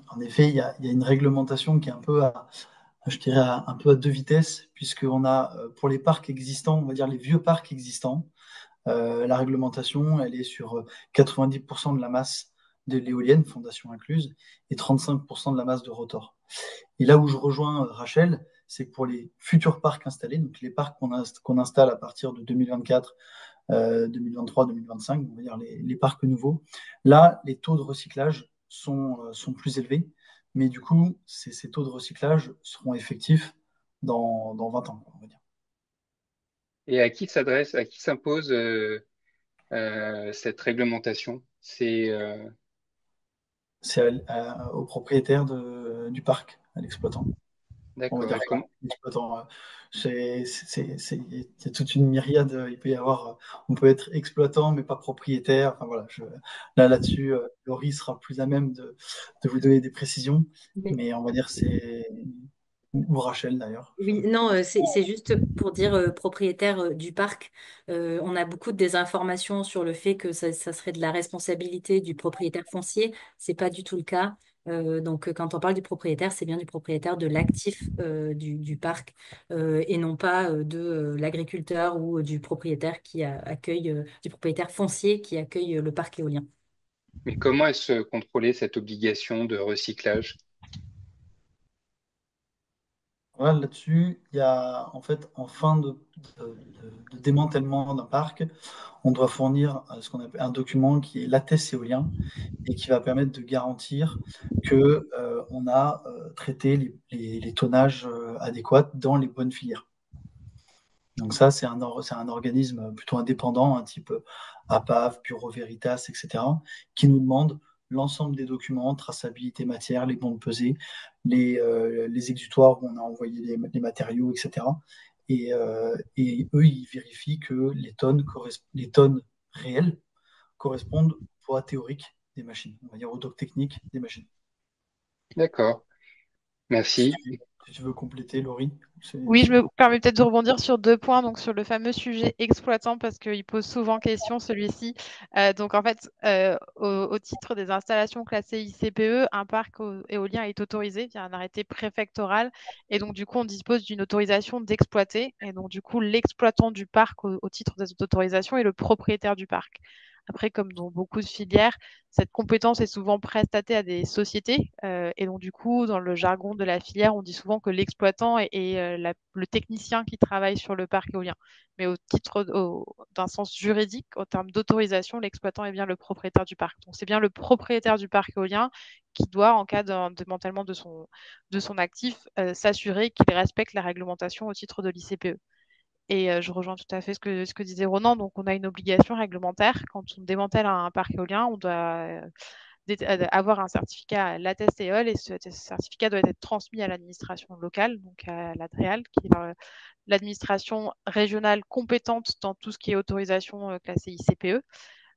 en effet, il y a une réglementation qui est un peu je dirais, un peu à deux vitesses, puisqu'on a, pour les parcs existants, on va dire les vieux parcs existants, la réglementation, elle est sur 90% de la masse de l'éolienne, fondation incluse, et 35% de la masse de rotor. Et là où je rejoins Rachel, c'est que pour les futurs parcs installés, donc les parcs qu'on installe à partir de 2024, 2023, 2025, on va dire les parcs nouveaux, là, les taux de recyclage sont plus élevés, mais du coup, ces taux de recyclage seront effectifs dans 20 ans, on va dire. Et à qui s'adresse, à qui s'impose cette réglementation? C'est au propriétaire du parc, à l'exploitant. On va D'accord. dire Et ça, l'exploitant. Il y a toute une myriade. Il peut y avoir, on peut être exploitant mais pas propriétaire. Enfin voilà, là-dessus, Laurie sera plus à même de vous donner des précisions. Mais Mais on va dire ou Rachel d'ailleurs. oui, non, c'est juste pour dire propriétaire du parc. On a beaucoup de désinformations sur le fait que ça serait de la responsabilité du propriétaire foncier. C'est pas du tout le cas. Donc, quand on parle du propriétaire, c'est bien du propriétaire de l'actif du parc et non pas de l'agriculteur ou du propriétaire accueille, du propriétaire foncier qui accueille le parc éolien. Mais comment est-ce contrôler cette obligation de recyclage? Voilà, là-dessus, il y a en fait en fin de démantèlement d'un parc, on doit fournir ce qu'on appelle un document qui est l'ATES éolien et qui va permettre de garantir que on a traité les tonnages adéquats dans les bonnes filières. Donc ça, c'est un organisme plutôt indépendant, un type APAV, Bureau Veritas, etc., qui nous demande l'ensemble des documents, traçabilité matière, les bons de pesée, les exutoires où on a envoyé les matériaux, etc. Et eux, ils vérifient que les tonnes réelles correspondent au poids théorique des machines, on va dire au doc technique des machines. D'accord. Merci. Si tu veux compléter, Laurie, Oui, je me permets peut-être de rebondir sur deux points, donc sur le fameux sujet exploitant, parce qu'il pose souvent question, celui-ci. Donc, en fait, au titre des installations classées ICPE, un parc éolien est autorisé via un arrêté préfectoral. Et donc, du coup, on dispose d'une autorisation d'exploiter. Et donc, du coup, l'exploitant du parc, au titre de cette autorisation, est le propriétaire du parc. Après, comme dans beaucoup de filières, cette compétence est souvent prestatée à des sociétés. Et donc, du coup, dans le jargon de la filière, on dit souvent que l'exploitant est le technicien qui travaille sur le parc éolien. Mais au titre d'un sens juridique, en termes d'autorisation, l'exploitant est bien le propriétaire du parc. Donc, c'est bien le propriétaire du parc éolien qui doit, en cas d'un démantèlement de son actif, s'assurer qu'il respecte la réglementation au titre de l'ICPE. Et je rejoins tout à fait ce que disait Ronan. Donc, on a une obligation réglementaire. Quand on démantèle un parc éolien, on doit avoir un certificat à l'ATES-EOL et ce certificat doit être transmis à l'administration locale, donc à l'ADREAL, qui est l'administration régionale compétente dans tout ce qui est autorisation classée ICPE.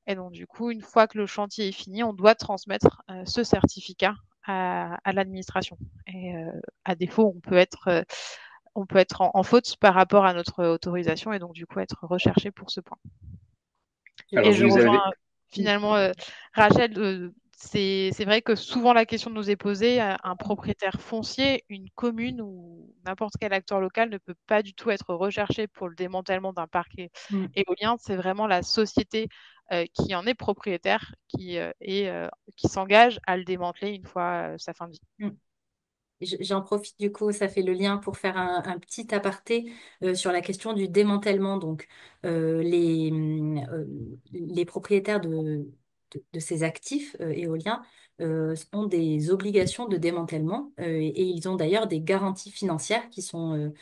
Et donc, du coup, une fois que le chantier est fini, on doit transmettre ce certificat à l'administration. Et à défaut, on peut être en faute par rapport à notre autorisation et donc du coup être recherché pour ce point. Alors, Et vous je nous rejoins avez, finalement Rachel, c'est vrai que souvent la question nous est posée, un propriétaire foncier, une commune ou n'importe quel acteur local ne peut pas du tout être recherché pour le démantèlement d'un parc éolien. C'est vraiment la société qui en est propriétaire qui s'engage à le démanteler une fois sa fin de vie. Mm. J'en profite du coup, ça fait le lien pour faire un petit aparté sur la question du démantèlement. Donc, les propriétaires de ces actifs éoliens ont des obligations de démantèlement et ils ont d'ailleurs des garanties financières qui sont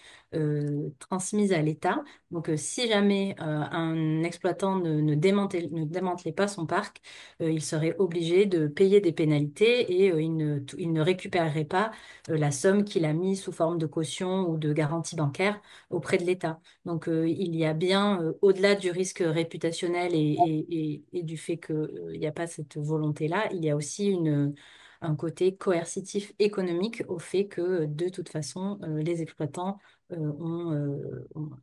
transmises à l'État. Donc, si jamais un exploitant ne démantelait pas son parc, il serait obligé de payer des pénalités et il ne récupérerait pas la somme qu'il a mise sous forme de caution ou de garantie bancaire auprès de l'État. Donc, il y a bien, au-delà du risque réputationnel et du fait qu'il n'y a pas cette volonté-là, il y a aussi un côté coercitif économique au fait que, de toute façon, les exploitants ont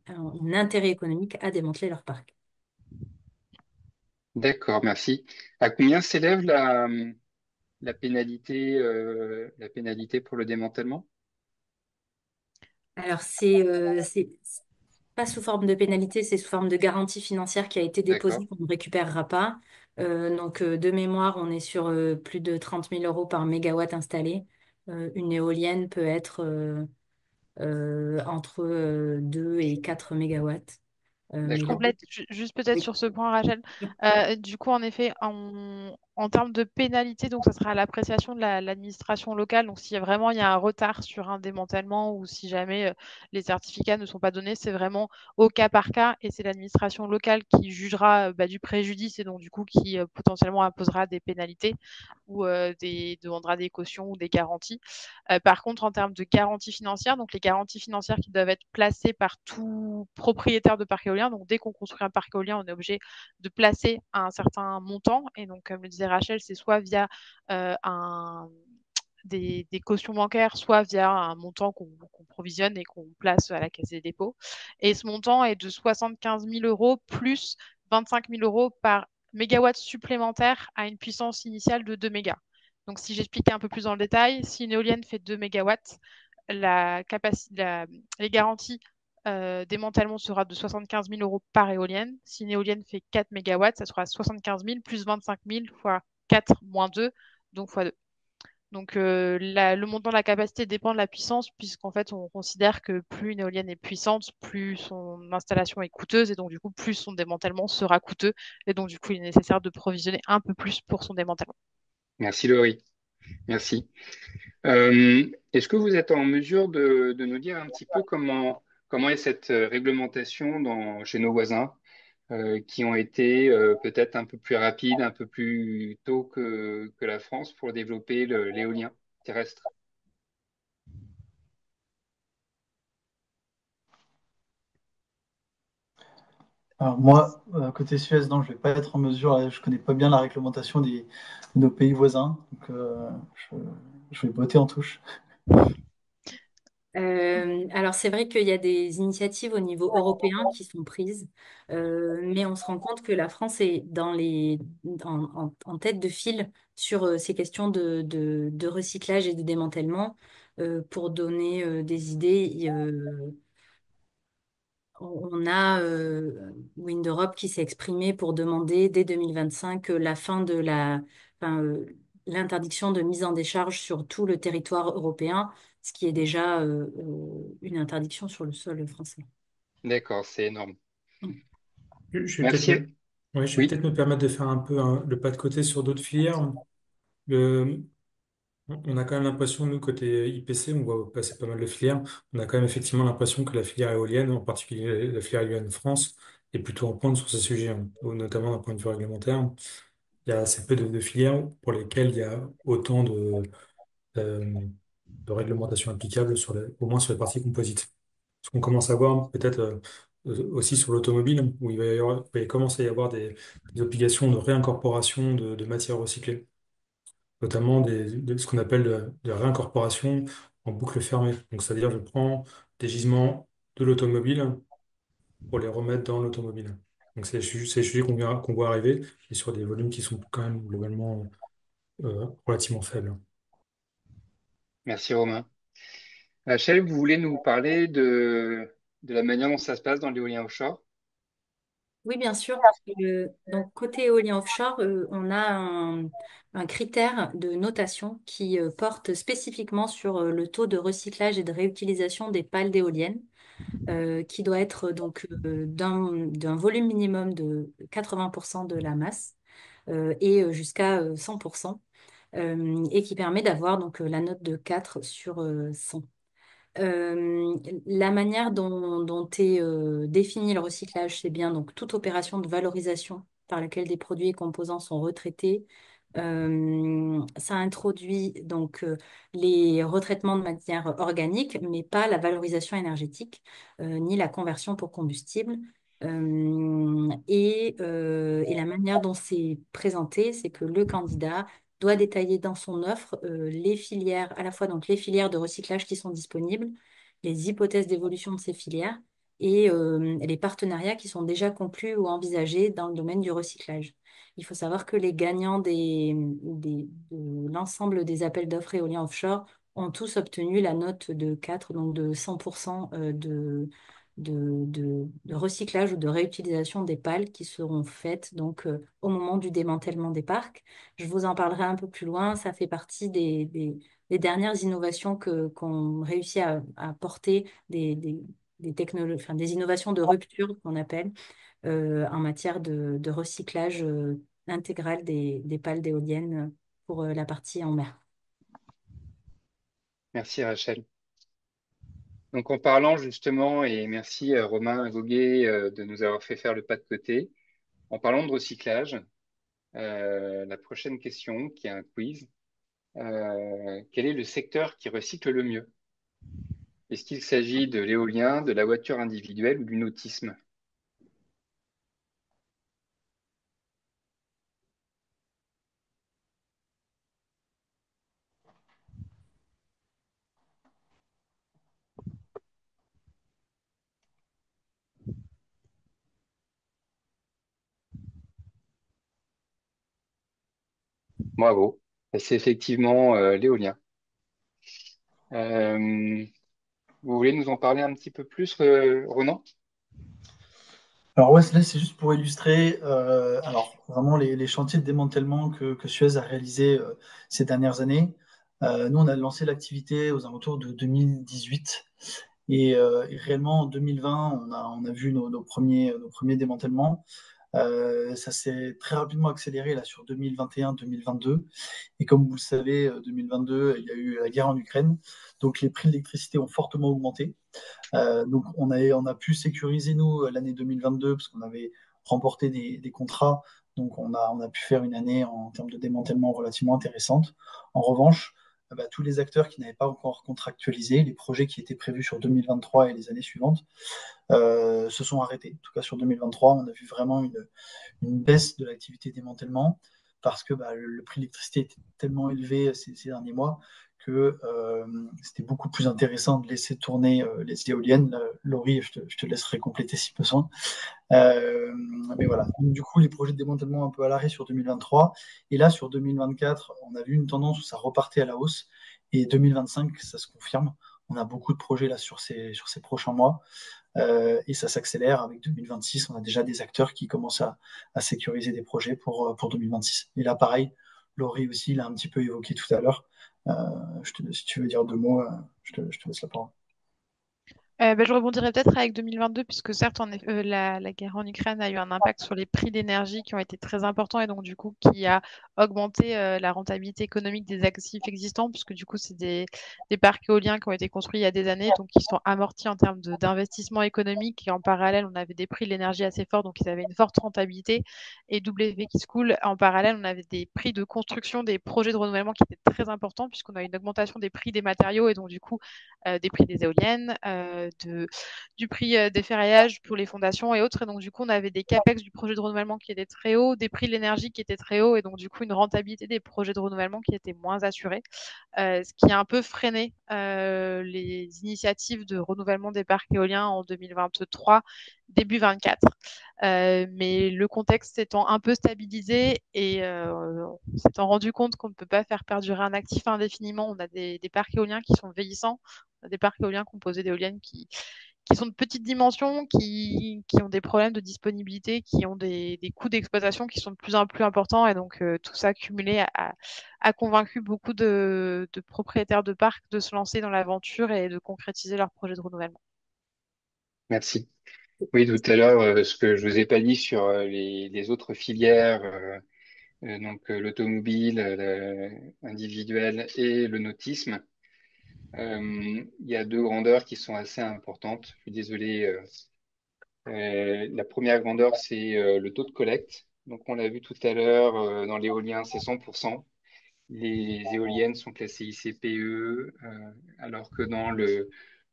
un intérêt économique à démanteler leur parc. d'accord, merci. À combien s'élève la pénalité pour le démantèlement? Alors, c'est pas sous forme de pénalité, c'est sous forme de garantie financière qui a été D'accord. déposée qu'on ne récupérera pas. Donc, de mémoire, on est sur plus de 30 000 euros par mégawatt installé. Une éolienne peut être entre 2 et 4 mégawatts. Je Mais là, D'accord. complète juste peut-être oui. sur ce point, Rachel. Du coup, en effet, en termes de pénalité, donc ça sera à l'appréciation de l'administration locale. Donc, si vraiment il y a un retard sur un démantèlement ou si jamais les certificats ne sont pas donnés, c'est vraiment au cas par cas et c'est l'administration locale qui jugera du préjudice et donc du coup qui potentiellement imposera des pénalités ou demandera des cautions ou des garanties. Par contre, en termes de garantie financière, donc les garanties financières qui doivent être placées par tout propriétaire de parc éolien. Donc, dès qu'on construit un parc éolien, on est obligé de placer un certain montant. Et donc, comme le disait Rachel, c'est soit via des cautions bancaires, soit via un montant qu'on provisionne et qu'on place à la Caisse des dépôts. Et ce montant est de 75 000 euros plus 25 000 euros par mégawatt supplémentaire à une puissance initiale de 2 mégas. Donc, si j'explique un peu plus dans le détail, si une éolienne fait 2 mégawatts, les garanties démantèlement sera de 75 000 euros par éolienne. Si une éolienne fait 4 mégawatts, ça sera 75 000 plus 25 000 fois 4 moins 2, donc fois 2. Donc le montant de la capacité dépend de la puissance, puisqu'en fait on considère que plus une éolienne est puissante, plus son installation est coûteuse, et donc du coup plus son démantèlement sera coûteux, et donc du coup il est nécessaire de provisionner un peu plus pour son démantèlement. Merci Laurie. Merci. Est-ce que vous êtes en mesure de nous dire un petit peu comment est cette réglementation chez nos voisins qui ont été peut-être un peu plus rapides, un peu plus tôt que la France pour développer l'éolien terrestre? Alors moi, côté Suez, non, je vais pas être en mesure, je connais pas bien la réglementation de nos pays voisins, donc je, je vais botter en touche. Alors c'est vrai qu'il y a des initiatives au niveau européen qui sont prises, mais on se rend compte que la France est en tête de file sur ces questions de recyclage et de démantèlement. Pour donner des idées, on a Wind Europe qui s'est exprimé pour demander dès 2025 la fin de enfin, l'interdiction de mise en décharge sur tout le territoire européen, ce qui est déjà une interdiction sur le sol français. D'accord, c'est énorme. Mm. Je vais peut-être Merci. ouais, je vais Oui, peut-être me permettre de faire un peu le pas de côté sur d'autres filières. Le- on a quand même l'impression, nous, côté IPC, on voit passer pas mal de filières. On a quand même effectivement l'impression que la filière éolienne, en particulier la filière éolienne France, est plutôt en pointe sur ces sujets, hein, notamment d'un point de vue réglementaire. Il y a assez peu de filières pour lesquelles il y a autant euh, de réglementation applicable au moins sur les parties composites. Ce qu'on commence à voir peut-être aussi sur l'automobile, où il va commencer à y avoir des obligations de réincorporation de matières recyclées, notamment ce qu'on appelle de réincorporation en boucle fermée. Donc, c'est-à-dire, je prends des gisements de l'automobile pour les remettre dans l'automobile. Donc, c'est des sujets qu'on voit arriver et sur des volumes qui sont quand même globalement relativement faibles. merci Romain. Rachel, vous voulez nous parler de la manière dont ça se passe dans l'éolien offshore? Oui, bien sûr. Donc, côté éolien offshore, on a un critère de notation qui porte spécifiquement sur le taux de recyclage et de réutilisation des pales d'éoliennes, qui doit être donc d'un volume minimum de 80% de la masse et jusqu'à 100%, et qui permet d'avoir donc la note de 4 sur 100. La manière dont est défini le recyclage, c'est bien donc toute opération de valorisation par laquelle des produits et composants sont retraités. Ça introduit donc les retraitements de matière organique, mais pas la valorisation énergétique, ni la conversion pour combustible. Et la manière dont c'est présenté, c'est que le candidat doit détailler dans son offre les filières, à la fois donc les filières de recyclage qui sont disponibles, les hypothèses d'évolution de ces filières et les partenariats qui sont déjà conclus ou envisagés dans le domaine du recyclage. Il faut savoir que les gagnants de l'ensemble des appels d'offres éoliens offshore ont tous obtenu la note de 4, donc de 100% de recyclage ou de réutilisation des pales qui seront faites donc, au moment du démantèlement des parcs. Je vous en parlerai un peu plus loin. Ça fait partie des dernières innovations qu'on réussit à porter, des technologies, enfin, des innovations de rupture qu'on appelle en matière de recyclage intégral des pales d'éoliennes pour la partie en mer. Merci Rachel. Donc en parlant justement, et merci Romain Goguet de nous avoir fait faire le pas de côté, en parlant de recyclage, la prochaine question qui est un quiz, quel est le secteur qui recycle le mieux? Est-ce qu'il s'agit de l'éolien, de la voiture individuelle ou du nautisme? Bravo. C'est effectivement l'éolien. Euh, Vous voulez nous en parler un petit peu plus, Ronan? Alors ouais, là c'est juste pour illustrer alors vraiment les chantiers de démantèlement que Suez a réalisé ces dernières années. Nous, on a lancé l'activité aux alentours de 2018 et réellement en 2020, on a vu nos premiers démantèlements. Ça s'est très rapidement accéléré là sur 2021-2022. Et comme vous le savez, 2022, il y a eu la guerre en Ukraine. Donc les prix de l'électricité ont fortement augmenté. Donc on a pu sécuriser, nous, l'année 2022, parce qu'on avait remporté des contrats. Donc on a pu faire une année en termes de démantèlement relativement intéressante. En revanche, bah, tous les acteurs qui n'avaient pas encore contractualisé, les projets qui étaient prévus sur 2023 et les années suivantes, se sont arrêtés. En tout cas, sur 2023, on a vu vraiment une baisse de l'activité démantèlement parce que bah, le prix de l'électricité était tellement élevé ces derniers mois que c'était beaucoup plus intéressant de laisser tourner les éoliennes. Laurie, je te laisserai compléter si besoin. Euh, mais voilà. Donc, du coup, les projets de démantèlement un peu à l'arrêt sur 2023. Et là, sur 2024, on a vu une tendance où ça repartait à la hausse. Et 2025, ça se confirme. On a beaucoup de projets là sur ces prochains mois. Et ça s'accélère avec 2026. On a déjà des acteurs qui commencent à sécuriser des projets pour 2026. Et là, pareil, Laurie aussi l'a un petit peu évoqué tout à l'heure. Euh, si tu veux dire deux mots, je te laisse la parole. Je rebondirais peut-être avec 2022, puisque certes, la guerre en Ukraine a eu un impact sur les prix d'énergie qui ont été très importants et donc du coup qui a augmenté la rentabilité économique des actifs existants, puisque du coup c'est des parcs éoliens qui ont été construits il y a des années, donc qui sont amortis en termes d'investissement économique et en parallèle on avait des prix de l'énergie assez forts, donc ils avaient une forte rentabilité et double effet qui se coule. En parallèle, on avait des prix de construction des projets de renouvellement qui étaient très importants puisqu'on a une augmentation des prix des matériaux et donc du coup des prix des éoliennes, du prix des ferraillages pour les fondations et autres. Et donc, du coup, on avait des capex du projet de renouvellement qui étaient très hauts, des prix de l'énergie qui étaient très hauts, et donc, du coup, une rentabilité des projets de renouvellement qui était moins assurée, ce qui a un peu freiné les initiatives de renouvellement des parcs éoliens en 2023, début 24. Mais le contexte s'étant un peu stabilisé et on s'étant rendu compte qu'on ne peut pas faire perdurer un actif indéfiniment, on a des parcs éoliens qui sont vieillissants, des parcs éoliens composés d'éoliennes qui sont de petites dimensions, qui ont des problèmes de disponibilité, qui ont des coûts d'exploitation qui sont de plus en plus importants. Et donc, tout ça cumulé a convaincu beaucoup de propriétaires de parcs de se lancer dans l'aventure et de concrétiser leur projet de renouvellement. Merci. Oui, tout à l'heure, ce que je vous ai pas dit sur les autres filières, donc l'automobile, individuel et le nautisme, il y a deux grandeurs qui sont assez importantes. Je suis désolé. La première grandeur, c'est le taux de collecte. Donc, on l'a vu tout à l'heure, dans l'éolien, c'est 100%. Les éoliennes sont classées ICPE, alors que dans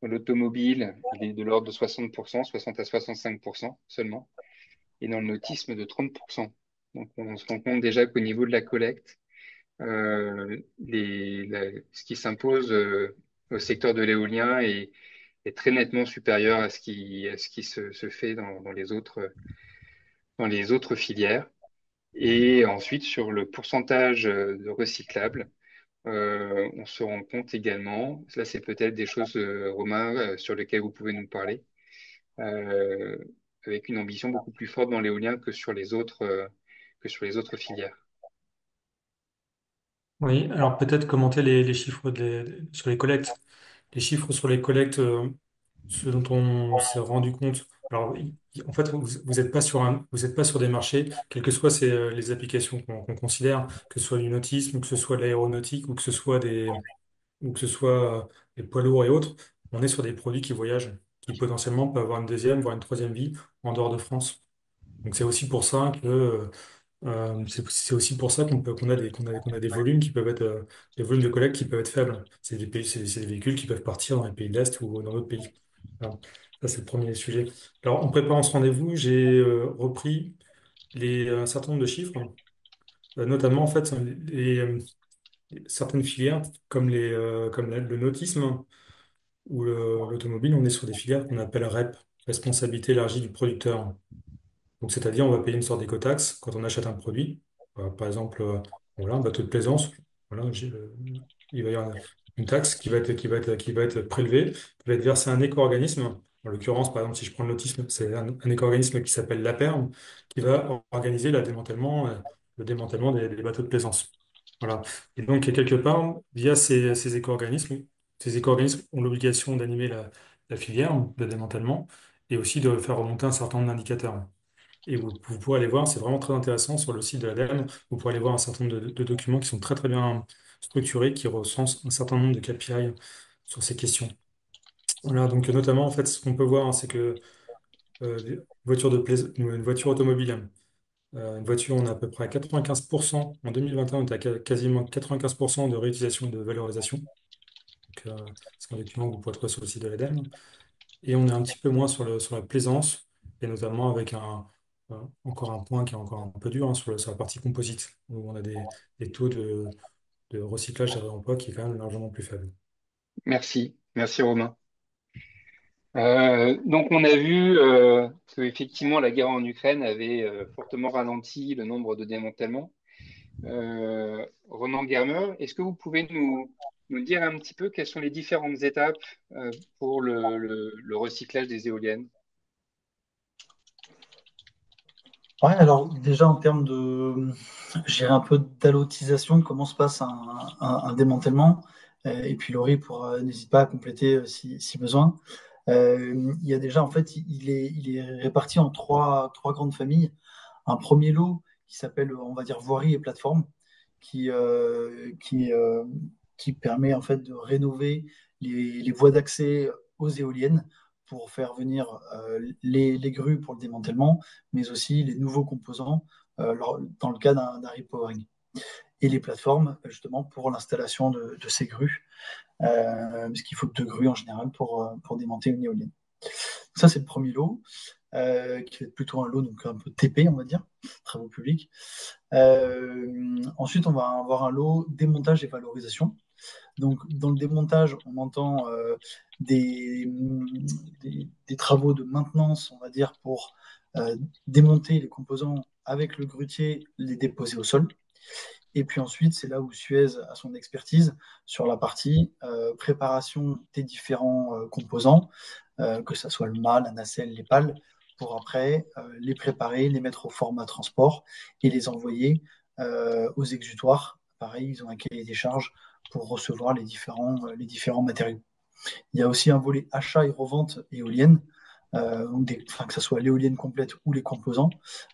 l'automobile, il est de l'ordre de 60%, 60 à 65% seulement, et dans le nautisme de 30%. Donc, on se rend compte déjà qu'au niveau de la collecte, ce qui s'impose au secteur de l'éolien est très nettement supérieur à ce qui se fait dans les autres filières. Et ensuite, sur le pourcentage de recyclables, On se rend compte également, là c'est peut-être des choses, Romain, sur lesquelles vous pouvez nous parler, euh, avec une ambition beaucoup plus forte dans l'éolien que sur les autres filières. Oui, alors peut-être commenter les chiffres sur les collectes. Les chiffres sur les collectes, ce dont on s'est rendu compte. Alors, en fait, vous êtes pas sur vous êtes pas sur des marchés, quelles que soient les applications qu'on considère, que ce soit du nautisme, que ce soit de l'aéronautique, ou que ce soit les poids lourds et autres. On est sur des produits qui voyagent, qui potentiellement peuvent avoir une deuxième, voire une troisième vie en dehors de France. Donc c'est aussi pour ça que c'est aussi pour ça qu'on a des volumes qui peuvent être des volumes de collecte qui peuvent être faibles. C'est des véhicules qui peuvent partir dans les pays de l'Est ou dans d'autres pays. Voilà. Ça, c'est le premier sujet. Alors, en préparant ce rendez-vous, j'ai repris un certain nombre de chiffres, notamment en fait certaines filières comme le nautisme ou l'automobile. On est sur des filières qu'on appelle REP, responsabilité élargie du producteur. Donc, c'est-à-dire, on va payer une sorte d'écotaxe quand on achète un produit. Par exemple, voilà, un bateau de plaisance. Voilà, il va y avoir une taxe qui va être prélevée, qui va être versée à un éco-organisme. En l'occurrence, par exemple, si je prends l'autisme, c'est un éco-organisme qui s'appelle l'APERM, qui va organiser le démantèlement des bateaux de plaisance. Voilà. Et donc, quelque part, via ces éco-organismes ont l'obligation d'animer la filière de démantèlement et aussi de faire remonter un certain nombre d'indicateurs. Et vous pourrez aller voir, c'est vraiment très intéressant sur le site de l'ADEME, vous pourrez aller voir un certain nombre de documents qui sont très très bien structurés, qui recensent un certain nombre de KPI sur ces questions. Voilà, donc notamment, en fait, ce qu'on peut voir, hein, c'est que une voiture automobile, une voiture, on a à peu près à 95%, en 2021, on était à quasiment 95% de réutilisation et de valorisation. Donc, c'est un document que vous pourrez trouver sur le site de l'ADEME. Et on est un petit peu moins sur la plaisance, et notamment avec encore un point qui est encore un peu dur, hein, sur la partie composite, où on a des taux de recyclage et de réemploi qui est quand même largement plus faible. Merci Romain. Donc on a vu que effectivement la guerre en Ukraine avait fortement ralenti le nombre de démantèlements. Ronan Germer, est-ce que vous pouvez nous dire un petit peu quelles sont les différentes étapes pour le recyclage des éoliennes? Ouais, alors déjà en termes je dirais un peu d'allotisation, comment se passe un démantèlement, et puis Laurie n'hésite pas à compléter si besoin. Il y a déjà, en fait, il est réparti en trois grandes familles. Un premier lot qui s'appelle, on va dire, voirie et plateforme, qui, euh, qui, euh, qui permet en fait de rénover les voies d'accès aux éoliennes pour faire venir les grues pour le démantèlement, mais aussi les nouveaux composants dans le cas d'un repowering. Et les plateformes, justement, pour l'installation de ces grues, parce qu'il faut deux grues en général pour démonter une éolienne. Ça, c'est le premier lot, qui va être plutôt un lot, donc un peu TP, on va dire, travaux publics. Ensuite, on va avoir un lot démontage et valorisation. Donc, dans le démontage, on entend des travaux de maintenance, on va dire, pour démonter les composants avec le grutier, les déposer au sol. Et puis ensuite, c'est là où Suez a son expertise sur la partie préparation des différents composants, que ce soit le mât, la nacelle, les pales, pour après les préparer, les mettre au format transport et les envoyer aux exutoires. Pareil, ils ont un cahier des charges pour recevoir les différents matériaux. Il y a aussi un volet achat et revente éolienne, enfin, que ce soit l'éolienne complète ou les composants.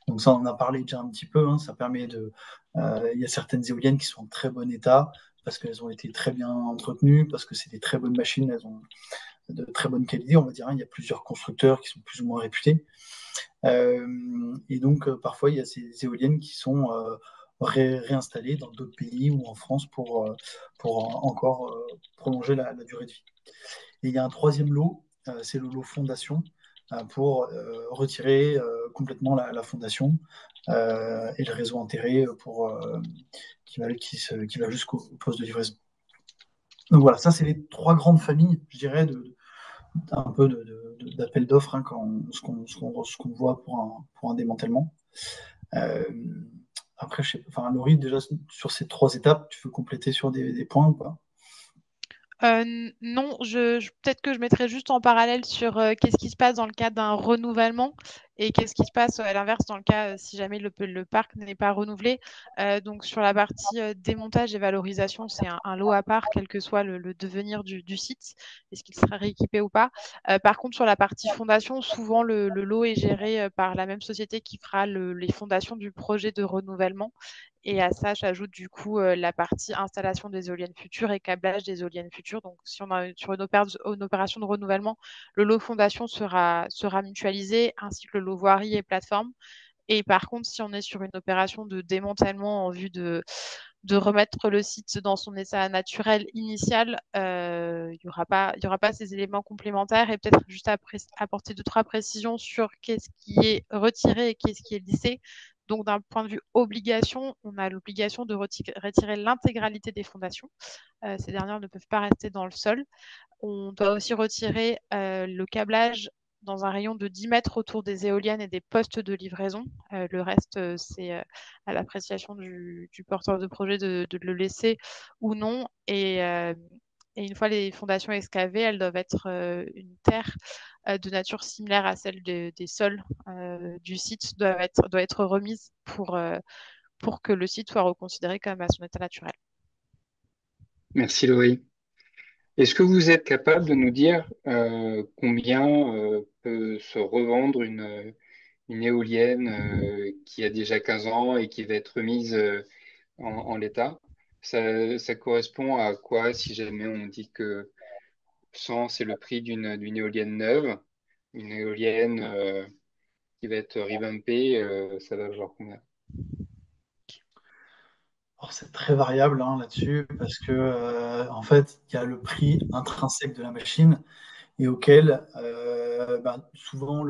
Donc ça, on en a parlé déjà un petit peu. Hein, ça permet il y a certaines éoliennes qui sont en très bon état parce qu'elles ont été très bien entretenues, parce que c'est des très bonnes machines, elles ont de très bonne qualité, on va dire. Hein. Il y a plusieurs constructeurs qui sont plus ou moins réputés. Et donc, parfois, il y a ces éoliennes qui sont réinstallées dans d'autres pays ou en France pour encore prolonger la durée de vie. Et il y a un troisième lot, c'est le lot fondation, pour retirer complètement la fondation et le réseau enterré qui va jusqu'au poste de livraison. Donc voilà, ça c'est les trois grandes familles, je dirais, un peu d'appel d'offres, hein, ce qu'on voit pour un démantèlement. Euh, après, enfin, Laurie, déjà sur ces 3 étapes, tu veux compléter sur des points ou pas? Non, peut-être que je mettrais juste en parallèle sur qu'est-ce qui se passe dans le cas d'un renouvellement et qu'est-ce qui se passe à l'inverse dans le cas si jamais le parc n'est pas renouvelé. Donc sur la partie démontage et valorisation, c'est un lot à part, quel que soit le devenir du site, est-ce qu'il sera rééquipé ou pas. Par contre, sur la partie fondation, souvent le lot est géré par la même société qui fera les fondations du projet de renouvellement. Et à ça, j'ajoute du coup la partie installation des éoliennes futures et câblage des éoliennes futures. Donc, si on a sur une opération de renouvellement, le lot fondation sera mutualisé, ainsi que le lot voirie et plateforme. Et par contre, si on est sur une opération de démantèlement en vue de remettre le site dans son état naturel initial, il y aura pas ces éléments complémentaires et peut-être juste apporter 2-3 précisions sur qu'est-ce qui est retiré et qu'est-ce qui est lissé. Donc, d'un point de vue obligation, on a l'obligation de retirer l'intégralité des fondations. Ces dernières ne peuvent pas rester dans le sol. On doit aussi retirer le câblage dans un rayon de 10 mètres autour des éoliennes et des postes de livraison. Le reste, c'est à l'appréciation du porteur de projet de le laisser ou non. Et une fois les fondations excavées, elles doivent être une terre de nature similaire à celle des sols du site doit être remise pour que le site soit reconsidéré comme à son état naturel. Merci Laurie. Est-ce que vous êtes capable de nous dire combien peut se revendre une éolienne qui a déjà 15 ans et qui va être remise en l'état? Ça correspond à quoi si jamais on dit que 100, c'est le prix d'une éolienne neuve, une éolienne qui va être revampée, ça va valoir combien? Alors, c'est très variable hein, là-dessus parce que en fait, il y a le prix intrinsèque de la machine et auquel souvent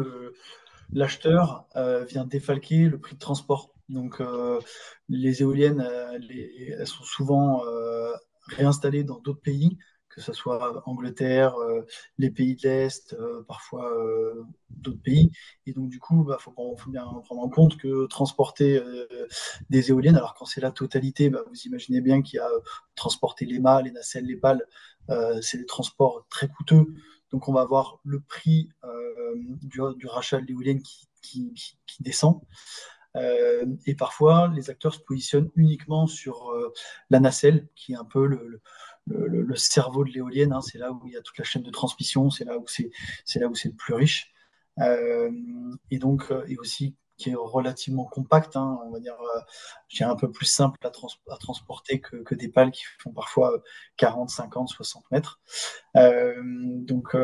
l'acheteur vient défalquer le prix de transport. Donc, les éoliennes, elles sont souvent réinstallées dans d'autres pays, que ce soit Angleterre, les pays de l'Est, parfois d'autres pays. Et donc, du coup, faut bien prendre en compte que transporter des éoliennes, alors quand c'est la totalité, vous imaginez bien qu'il y a transporter les mâts, les nacelles, les pales, c'est des transports très coûteux. Donc, on va avoir le prix du rachat de l'éolienne qui descend. Et parfois, les acteurs se positionnent uniquement sur la nacelle, qui est un peu le cerveau de l'éolienne. Hein. C'est là où il y a toute la chaîne de transmission, c'est là où c'est le plus riche. Et donc, et aussi qui est relativement compact, hein, on va dire, je dirais un peu plus simple à transporter que des pales qui font parfois 40, 50, 60 mètres. Donc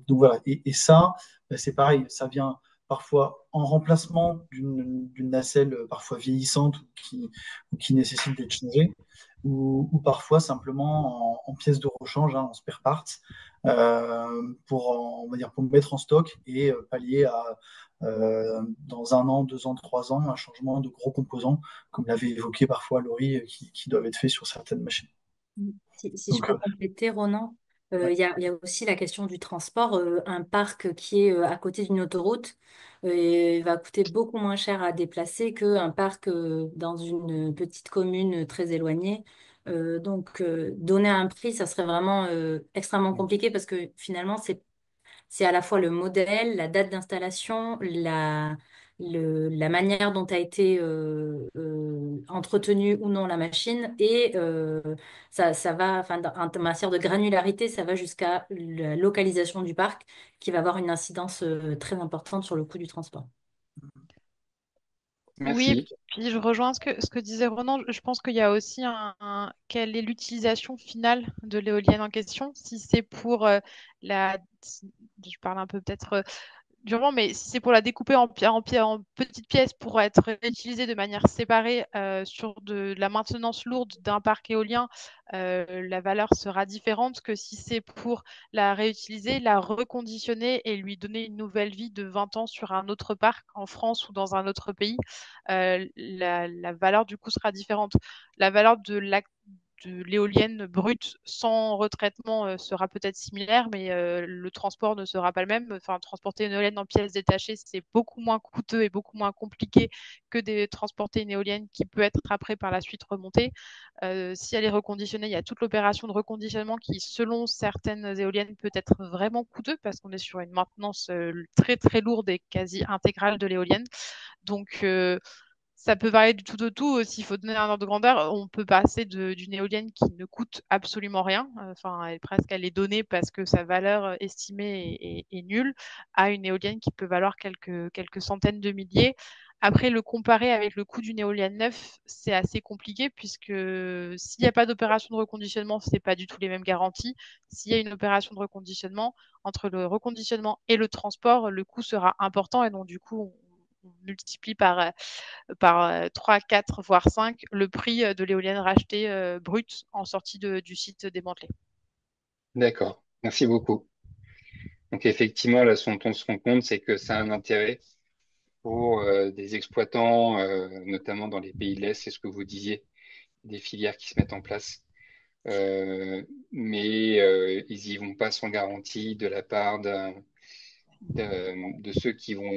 voilà. Et ça, c'est pareil, ça vient parfois en remplacement d'une nacelle parfois vieillissante ou qui nécessite d'être changée, ou parfois simplement en pièces de rechange, hein, en spare parts, on va dire, pour mettre en stock et pallier à, dans 1 an, 2 ans, 3 ans, un changement de gros composants, comme l'avait évoqué parfois Laurie, qui doivent être faits sur certaines machines. Si je Donc, peux compléter, Ronan, ouais. il y a aussi la question du transport. Un parc qui est à côté d'une autoroute va coûter beaucoup moins cher à déplacer qu'un parc dans une petite commune très éloignée. Donner un prix, ça serait vraiment extrêmement compliqué parce que finalement, c'est à la fois le modèle, la date d'installation, la manière dont a été entretenue ou non la machine et ça va, enfin, en matière de granularité, ça va jusqu'à la localisation du parc qui va avoir une incidence très importante sur le coût du transport. Oui, Merci. puis je rejoins ce que disait Ronan. Je pense qu'il y a aussi quelle est l'utilisation finale de l'éolienne en question. Si c'est pour je parle un peu peut-être durement, mais si c'est pour la découper en petites pièces pour être réutilisée de manière séparée sur de la maintenance lourde d'un parc éolien, la valeur sera différente que si c'est pour la réutiliser, la reconditionner et lui donner une nouvelle vie de 20 ans sur un autre parc en France ou dans un autre pays. La valeur du coup sera différente. La valeur de l'éolienne brute sans retraitement sera peut-être similaire, mais le transport ne sera pas le même. Enfin, transporter une éolienne en pièces détachées, c'est beaucoup moins coûteux et beaucoup moins compliqué que de transporter une éolienne qui peut être après par la suite remontée. Si elle est reconditionnée, il y a toute l'opération de reconditionnement qui, selon certaines éoliennes, peut être vraiment coûteux parce qu'on est sur une maintenance très très lourde et quasi intégrale de l'éolienne. Donc, ça peut varier du tout au tout. S'il faut donner un ordre de grandeur, on peut passer d'une éolienne qui ne coûte absolument rien, enfin, elle est donnée parce que sa valeur estimée est nulle, à une éolienne qui peut valoir quelques centaines de milliers. Après, le comparer avec le coût d'une éolienne neuve, c'est assez compliqué puisque s'il n'y a pas d'opération de reconditionnement, ce n'est pas du tout les mêmes garanties. S'il y a une opération de reconditionnement, entre le reconditionnement et le transport, le coût sera important et donc du coup, on multiplie par 3, 4, voire 5 le prix de l'éolienne rachetée brute en sortie du site démantelé. D'accord, merci beaucoup. Donc effectivement, là, ce dont on se rend compte, c'est que ça a un intérêt pour des exploitants, notamment dans les pays de l'Est, c'est ce que vous disiez, des filières qui se mettent en place. Mais ils y vont pas sans garantie de la part de ceux qui vont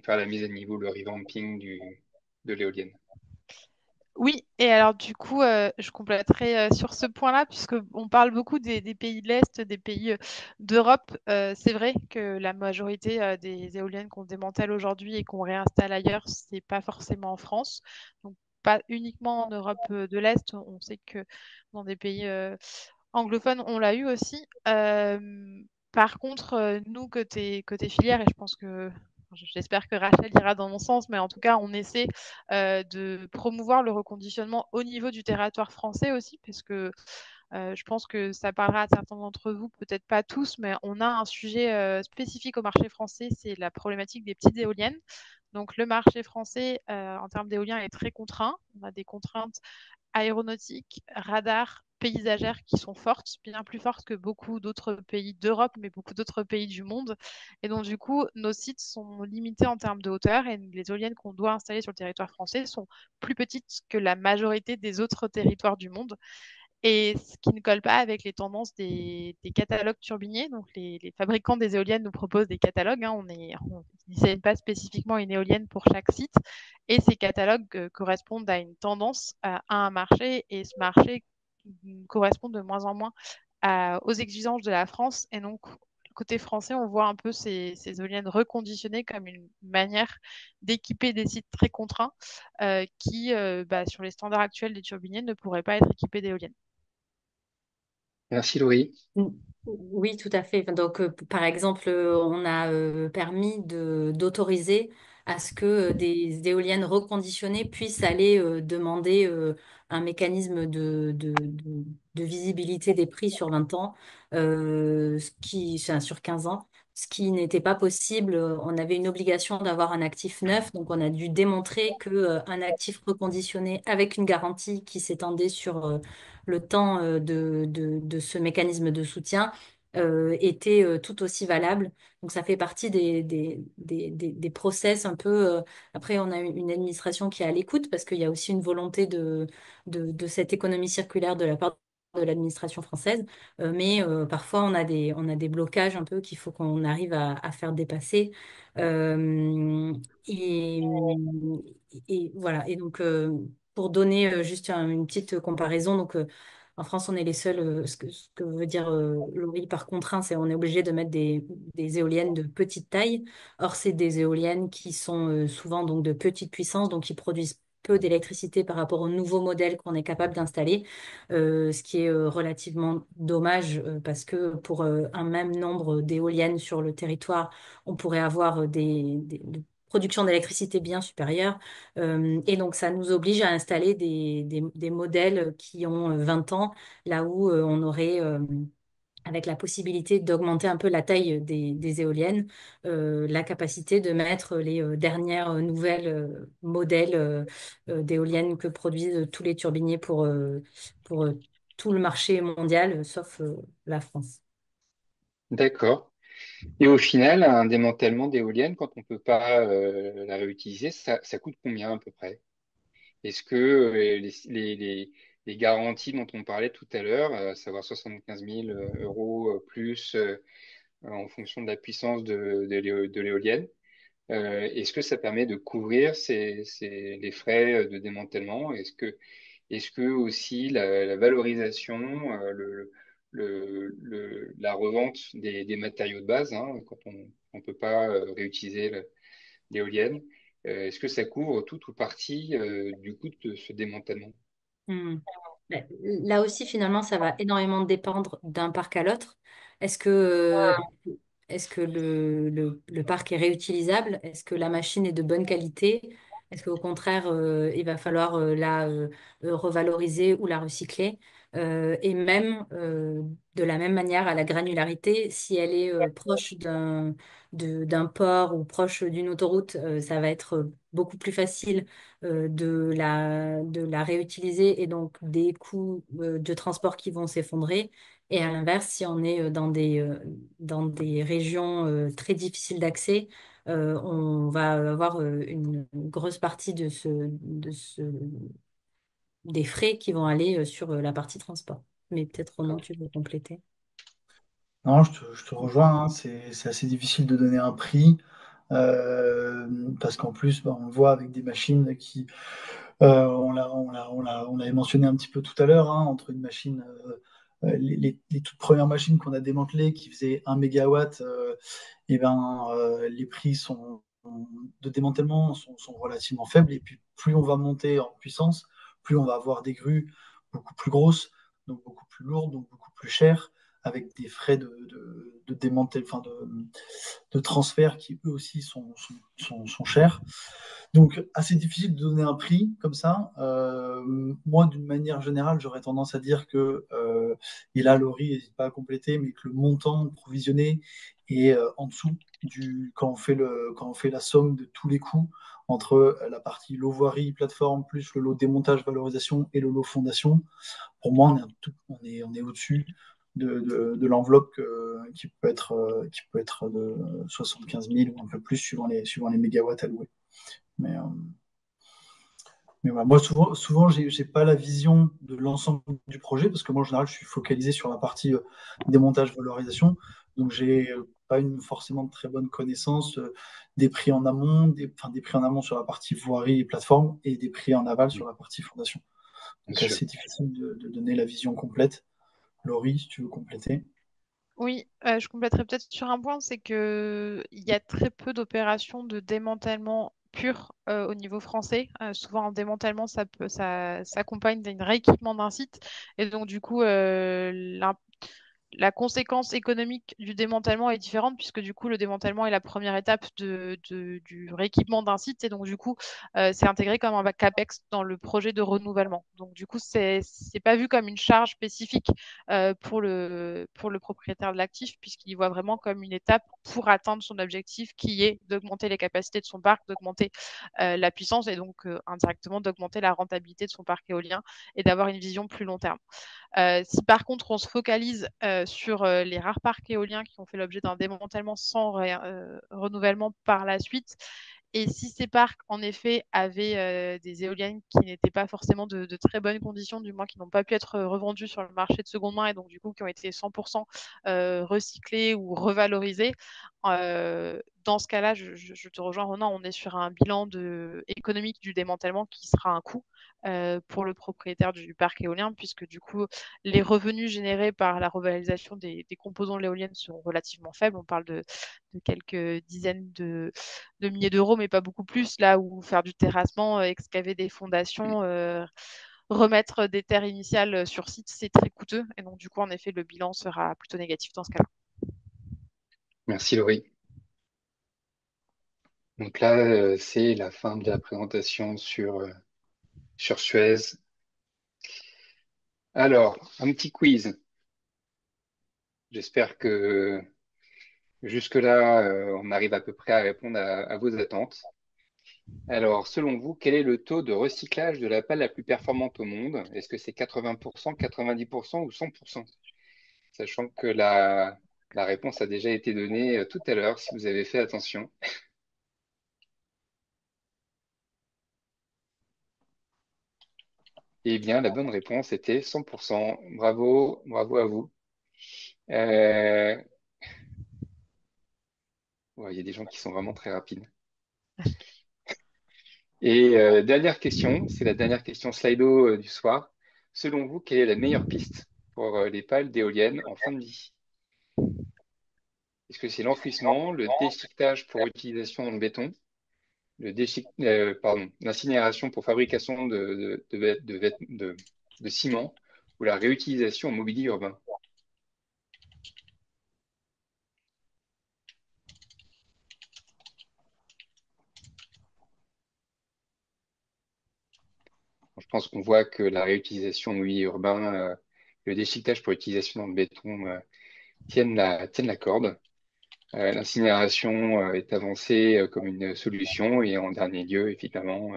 faire la mise à niveau, le revamping de l'éolienne. Oui, et alors du coup, je compléterai sur ce point-là, puisqu'on parle beaucoup des pays de l'Est, des pays d'Europe. C'est vrai que la majorité des éoliennes qu'on démantèle aujourd'hui et qu'on réinstalle ailleurs, c'est pas forcément en France. Donc, pas uniquement en Europe de l'Est. On sait que dans des pays anglophone, on l'a eu aussi. Par contre, nous, côté filière, et je pense que j'espère que Rachel ira dans mon sens, mais en tout cas, on essaie de promouvoir le reconditionnement au niveau du territoire français aussi, parce que je pense que ça parlera à certains d'entre vous, peut-être pas tous, mais on a un sujet spécifique au marché français, c'est la problématique des petites éoliennes. Donc le marché français, en termes d'éolien, est très contraint. On a des contraintes aéronautiques, radars, paysagères qui sont fortes, bien plus fortes que beaucoup d'autres pays d'Europe, mais beaucoup d'autres pays du monde. Et donc, du coup, nos sites sont limités en termes de hauteur et les éoliennes qu'on doit installer sur le territoire français sont plus petites que la majorité des autres territoires du monde. Et ce qui ne colle pas avec les tendances des catalogues turbiniers. Donc, les fabricants des éoliennes nous proposent des catalogues. Hein, on n'enseigne pas spécifiquement une éolienne pour chaque site. Et ces catalogues correspondent à une tendance, à un marché. Et ce marché correspond de moins en moins aux exigences de la France. Et donc, côté français, on voit un peu ces éoliennes reconditionnées comme une manière d'équiper des sites très contraints qui, sur les standards actuels des turbiniers, ne pourraient pas être équipés d'éoliennes. Merci Laurie. Oui, tout à fait. Donc, par exemple, on a permis d'autoriser à ce que des éoliennes reconditionnées puissent aller demander un mécanisme de visibilité des prix sur 20 ans, enfin, sur 15 ans, ce qui n'était pas possible. On avait une obligation d'avoir un actif neuf, donc on a dû démontrer que un actif reconditionné avec une garantie qui s'étendait sur le temps de ce mécanisme de soutien était tout aussi valable. Donc ça fait partie des process un peu. Après, on a une administration qui est à l'écoute parce qu'il y a aussi une volonté de cette économie circulaire de la part de l'administration française. Mais parfois, on a des blocages un peu qu'il faut qu'on arrive à faire dépasser. Euh, et, et voilà. Et donc, pour donner juste une petite comparaison, donc en France, on est les seuls. Ce que veut dire Laurie par contraint, c'est on est obligé de mettre des éoliennes de petite taille. Or, c'est des éoliennes qui sont souvent donc de petite puissance, donc qui produisent peu d'électricité par rapport aux nouveaux modèles qu'on est capable d'installer, ce qui est relativement dommage parce que pour un même nombre d'éoliennes sur le territoire, on pourrait avoir des productions d'électricité bien supérieures. Et donc, ça nous oblige à installer des modèles qui ont 20 ans, là où on aurait, avec la possibilité d'augmenter un peu la taille des éoliennes, la capacité de mettre les dernières nouvelles modèles d'éoliennes que produisent tous les turbiniers pour tout le marché mondial, sauf la France. D'accord. Et au final, un démantèlement d'éolienne, quand on peut pas la réutiliser, ça coûte combien à peu près? Est-ce que les les garanties dont on parlait tout à l'heure, à savoir 75 000 euros plus en fonction de la puissance de l'éolienne. Est-ce que ça permet de couvrir les frais de démantèlement? Est-ce que aussi la valorisation, la revente des matériaux de base, hein, quand on ne peut pas réutiliser l'éolienne, est-ce que ça couvre tout ou partie du coût de ce démantèlement? Hmm. Mais là aussi, finalement, ça va énormément dépendre d'un parc à l'autre. Est-ce que, est-ce que le parc est réutilisable? Est-ce que la machine est de bonne qualité? Est-ce qu'au contraire, il va falloir la revaloriser ou la recycler? Et même de la même manière, à la granularité, si elle est proche d'un port ou proche d'une autoroute, ça va être beaucoup plus facile de la réutiliser et donc des coûts de transport qui vont s'effondrer. Et à l'inverse, si on est dans des régions très difficiles d'accès, on va avoir une grosse partie des frais qui vont aller sur la partie transport. Mais peut-être Ronan, tu veux compléter? Non, je te rejoins, hein, c'est assez difficile de donner un prix. Parce qu'en plus, bah, on le voit avec des machines qui, on l'avait mentionné un petit peu tout à l'heure, hein, entre une machine, les toutes premières machines qu'on a démantelées qui faisaient 1 mégawatt, et ben, les prix de démantèlement sont relativement faibles. Et puis, plus on va monter en puissance, plus on va avoir des grues beaucoup plus grosses, donc beaucoup plus lourdes, donc beaucoup plus chères, avec des frais de démantèlement, enfin de transfert qui eux aussi sont chers. Donc, assez difficile de donner un prix comme ça. Moi, d'une manière générale, j'aurais tendance à dire que, et là, Laurie n'hésite pas à compléter, mais que le montant provisionné est en dessous quand on fait la somme de tous les coûts entre la partie lot voirie, plateforme, plus le lot démontage, valorisation et le lot fondation. Pour moi, on est au-dessus de l'enveloppe qui peut être de 75 000 ou un peu plus suivant les mégawatts alloués. Mais, voilà. Moi, souvent j'ai pas la vision de l'ensemble du projet parce que moi, en général, je suis focalisé sur la partie démontage, valorisation. Donc, j'ai pas forcément de très bonne connaissance des prix en amont, des prix en amont sur la partie voirie et plateforme et des prix en aval sur la partie fondation. Bien Donc, sûr. assez difficile de donner la vision complète. Laurie, si tu veux compléter. Oui, je compléterai peut-être sur un point, c'est que il y a très peu d'opérations de démantèlement pur au niveau français. Souvent, en démantèlement, ça s'accompagne d'un rééquipement d'un site, et donc du coup, la conséquence économique du démantèlement est différente puisque du coup le démantèlement est la première étape du rééquipement d'un site et donc du coup c'est intégré comme un capex dans le projet de renouvellement. Donc du coup c'est pas vu comme une charge spécifique pour le propriétaire de l'actif puisqu'il y voit vraiment comme une étape pour atteindre son objectif qui est d'augmenter les capacités de son parc, d'augmenter la puissance et donc indirectement d'augmenter la rentabilité de son parc éolien et d'avoir une vision plus long terme. Si par contre on se focalise sur les rares parcs éoliens qui ont fait l'objet d'un démantèlement sans renouvellement par la suite, et si ces parcs, en effet, avaient des éoliennes qui n'étaient pas forcément de très bonnes conditions, du moins qui n'ont pas pu être revendues sur le marché de seconde main et donc du coup qui ont été 100% recyclées ou revalorisées, dans ce cas-là, je te rejoins, Ronan, on est sur un bilan économique du démantèlement qui sera un coût pour le propriétaire du parc éolien, puisque du coup, les revenus générés par la revalorisation des composants de l'éolienne sont relativement faibles. On parle de quelques dizaines de milliers d'euros, mais pas beaucoup plus. Là où faire du terrassement, excaver des fondations, remettre des terres initiales sur site, c'est très coûteux. Et donc, du coup, en effet, le bilan sera plutôt négatif dans ce cas-là. Merci Laurie. Donc là, c'est la fin de la présentation sur Suez. Alors, un petit quiz. J'espère que jusque-là, on arrive à peu près à répondre à vos attentes. Alors, selon vous, quel est le taux de recyclage de la pelle la plus performante au monde? Est-ce que c'est 80%, 90% ou 100%? Sachant que la réponse a déjà été donnée tout à l'heure, si vous avez fait attention. Eh bien, la bonne réponse était 100%. Bravo, bravo à vous. Euh, ouais, il y a des gens qui sont vraiment très rapides. Et dernière question, c'est la dernière question Slido du soir. Selon vous, quelle est la meilleure piste pour les pales d'éoliennes en fin de vie? Est-ce que c'est l'enfouissement, le déchiquetage pour utilisation dans le béton, l'incinération pour fabrication de ciment ou la réutilisation en mobilier urbain? Je pense qu'on voit que la réutilisation en mobilier urbain, le déchiquetage pour utilisation dans le béton tiennent la corde. L'incinération est avancée comme une solution et en dernier lieu, évidemment,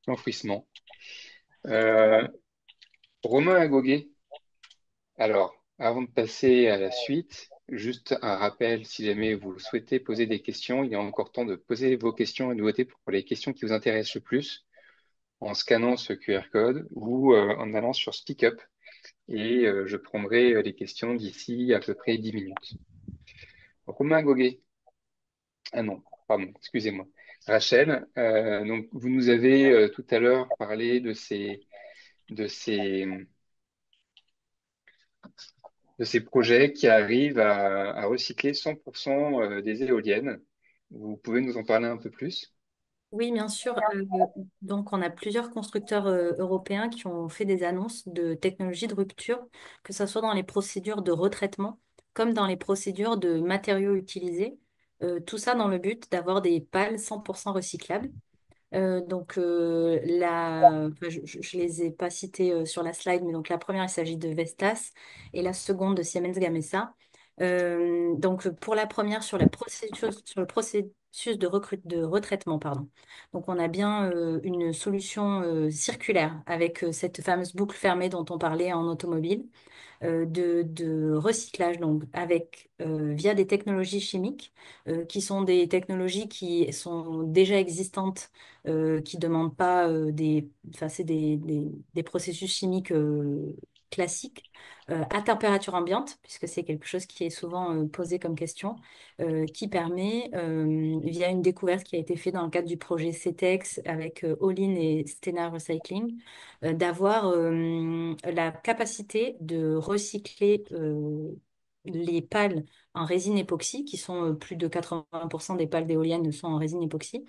l'enfouissement. Euh, Romain Agoguet, alors, avant de passer à la suite, juste un rappel, si jamais vous souhaitez poser des questions, il y a encore temps de poser vos questions et de voter pour les questions qui vous intéressent le plus en scannant ce QR code ou en allant sur SpeakUp et je prendrai les questions d'ici à peu près 10 minutes. Romain Goguet, ah non, pardon, excusez-moi. Rachel, donc vous nous avez tout à l'heure parlé de ces, de ces projets qui arrivent à recycler 100% des éoliennes. Vous pouvez nous en parler un peu plus? Oui, bien sûr. Donc, on a plusieurs constructeurs européens qui ont fait des annonces de technologies de rupture, que ce soit dans les procédures de retraitement comme dans les procédures de matériaux utilisés. Tout ça dans le but d'avoir des pales 100% recyclables. Enfin, je les ai pas cités sur la slide, mais donc la première, il s'agit de Vestas et la seconde de Siemens Gamesa. Donc pour la première, sur le processus de retraitement, pardon. Donc on a bien une solution circulaire avec cette fameuse boucle fermée dont on parlait en automobile de recyclage donc avec via des technologies chimiques qui sont des technologies qui sont déjà existantes qui demandent pas enfin c'est des processus chimiques classiques à température ambiante puisque c'est quelque chose qui est souvent posé comme question qui permet via une découverte qui a été faite dans le cadre du projet CETEX avec Olin et Stena Recycling d'avoir la capacité de recycler les pales en résine époxy, qui sont plus de 80% des pales d'éoliennes sont en résine époxy,